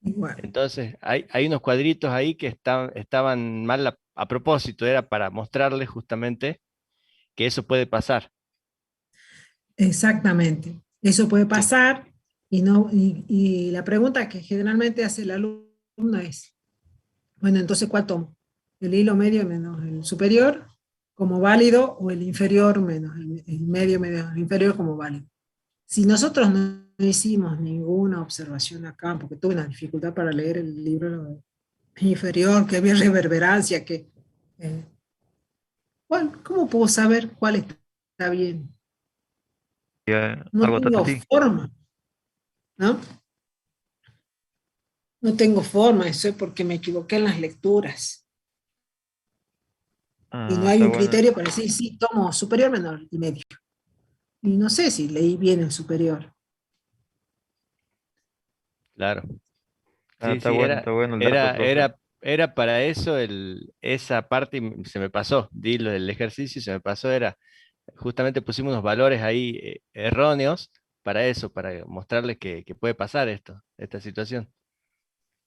[SPEAKER 2] Igual.
[SPEAKER 10] Entonces, hay unos cuadritos ahí que estaban mal a propósito, era para mostrarles justamente que eso puede pasar.
[SPEAKER 2] Exactamente. Eso puede
[SPEAKER 10] Sí.
[SPEAKER 2] pasar y la pregunta que generalmente hace el alumno es, bueno, entonces, ¿cuál tomo? ¿El hilo medio menos el superior como válido o el inferior menos el medio menos el inferior como válido? Si nosotros no hicimos ninguna observación acá, porque tuve una dificultad para leer el libro inferior, que había reverberancia, eh, bueno, ¿cómo puedo saber cuál está bien? No
[SPEAKER 1] Algo
[SPEAKER 2] tengo
[SPEAKER 1] así.
[SPEAKER 2] forma, ¿no? No tengo forma, eso es porque me equivoqué en las lecturas. Y no
[SPEAKER 1] Ah,
[SPEAKER 2] hay
[SPEAKER 1] está
[SPEAKER 2] un
[SPEAKER 1] bueno.
[SPEAKER 2] criterio para decir, sí, tomo superior, menor y medio. Y no sé si leí bien el superior.
[SPEAKER 10] Claro.
[SPEAKER 1] Ah,
[SPEAKER 10] Sí,
[SPEAKER 1] está bueno el dato, profe.
[SPEAKER 10] era para eso esa parte y se me pasó, di lo del ejercicio y se me pasó, era, justamente pusimos unos valores ahí erróneos para eso, para mostrarles que puede pasar esta situación.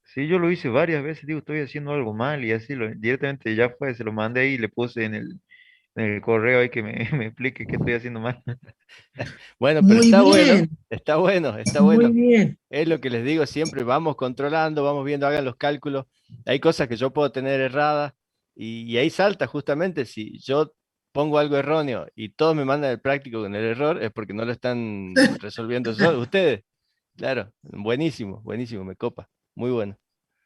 [SPEAKER 1] Sí, yo lo hice varias veces, digo, estoy haciendo algo mal y así directamente ya fue, se lo mandé ahí y le puse en el correo ahí que me, me explique qué estoy haciendo mal.
[SPEAKER 10] Bueno, pero
[SPEAKER 2] Muy bien,
[SPEAKER 10] está
[SPEAKER 2] muy
[SPEAKER 10] bueno.
[SPEAKER 2] bien.
[SPEAKER 10] Es lo que les digo siempre, vamos controlando, vamos viendo, hagan los cálculos. Hay cosas que yo puedo tener erradas y ahí salta justamente, si yo pongo algo erróneo y todos me mandan el práctico con el error, es porque no lo están resolviendo ustedes. Claro, buenísimo, me copa. muy bueno.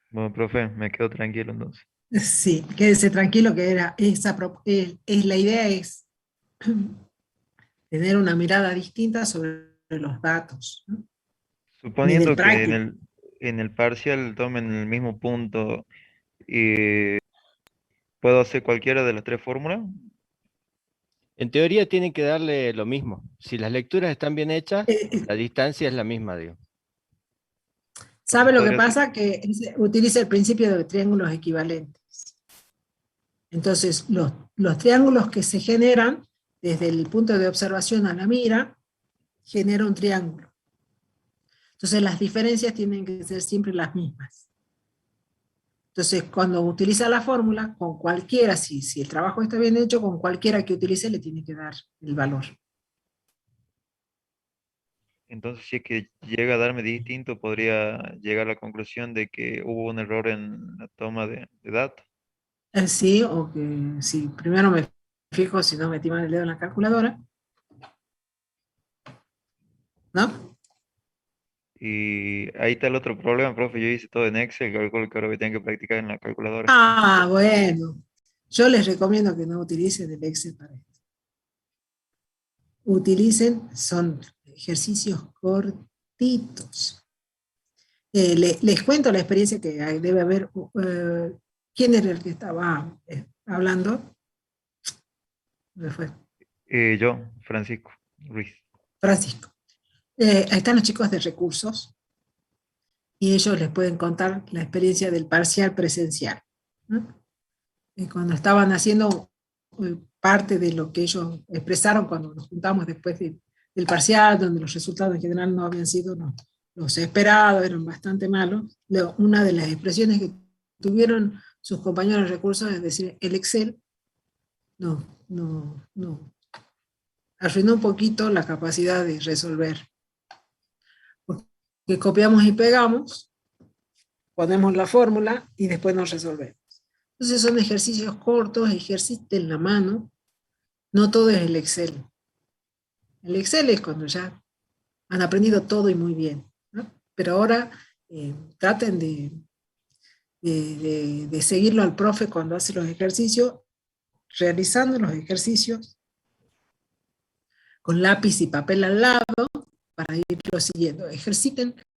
[SPEAKER 1] Bueno, profe, me quedo tranquilo entonces.
[SPEAKER 2] Sí, quédese tranquilo que era la idea es tener una mirada distinta sobre los datos, ¿no? Nivel
[SPEAKER 1] Suponiendo que
[SPEAKER 2] práctico.
[SPEAKER 1] en el parcial tomen el mismo punto, y ¿puedo hacer cualquiera de las tres fórmulas?
[SPEAKER 10] En teoría tienen que darle lo mismo. Si las lecturas están bien hechas,
[SPEAKER 2] Eh,
[SPEAKER 10] la distancia es la misma, digo.
[SPEAKER 2] ¿Sabe
[SPEAKER 1] Entonces
[SPEAKER 2] lo que
[SPEAKER 1] podría ser,
[SPEAKER 2] pasa? Que utiliza el principio de triángulos equivalentes. Entonces, los triángulos que se generan desde el punto de observación a la mira, genera un triángulo. Entonces, las diferencias tienen que ser siempre las mismas. Entonces, cuando utiliza la fórmula, con cualquiera, si el trabajo está bien hecho, con cualquiera que utilice le tiene que dar el valor.
[SPEAKER 1] entonces si es que llega a darme distinto, podría llegar a la conclusión de que hubo un error en la toma de datos.
[SPEAKER 2] Sí, o que si primero me fijo si no metí mal el dedo en la calculadora, ¿no?
[SPEAKER 1] Y ahí está el otro problema, profe. Yo hice todo en Excel, calculo que ahora voy a tener que practicar en la calculadora.
[SPEAKER 2] Ah, bueno. Yo les recomiendo que no utilicen el Excel para esto. Utilicen, son ejercicios cortitos. Les cuento la experiencia que debe haber. ¿Quién era el que estaba hablando? Me fue.
[SPEAKER 1] Yo, Francisco Ruiz.
[SPEAKER 2] Francisco. Ahí están los chicos de recursos y ellos les pueden contar la experiencia del parcial presencial, ¿no? Cuando estaban haciendo parte de lo que ellos expresaron cuando nos juntamos después del parcial, donde los resultados en general no habían sido los esperados, eran bastante malos. Una de las expresiones que tuvieron sus compañeros de recursos es decir, el Excel no arruinó un poquito la capacidad de resolver. Porque copiamos y pegamos, ponemos la fórmula y después nos resolvemos. Entonces son ejercicios cortos, ejerciten la mano. No todo es el Excel. El Excel es cuando ya han aprendido todo y muy bien, ¿no? Pero ahora traten de seguirlo al profe cuando hace los ejercicios, realizando los ejercicios con lápiz y papel al lado para irlo siguiendo. Ejerciten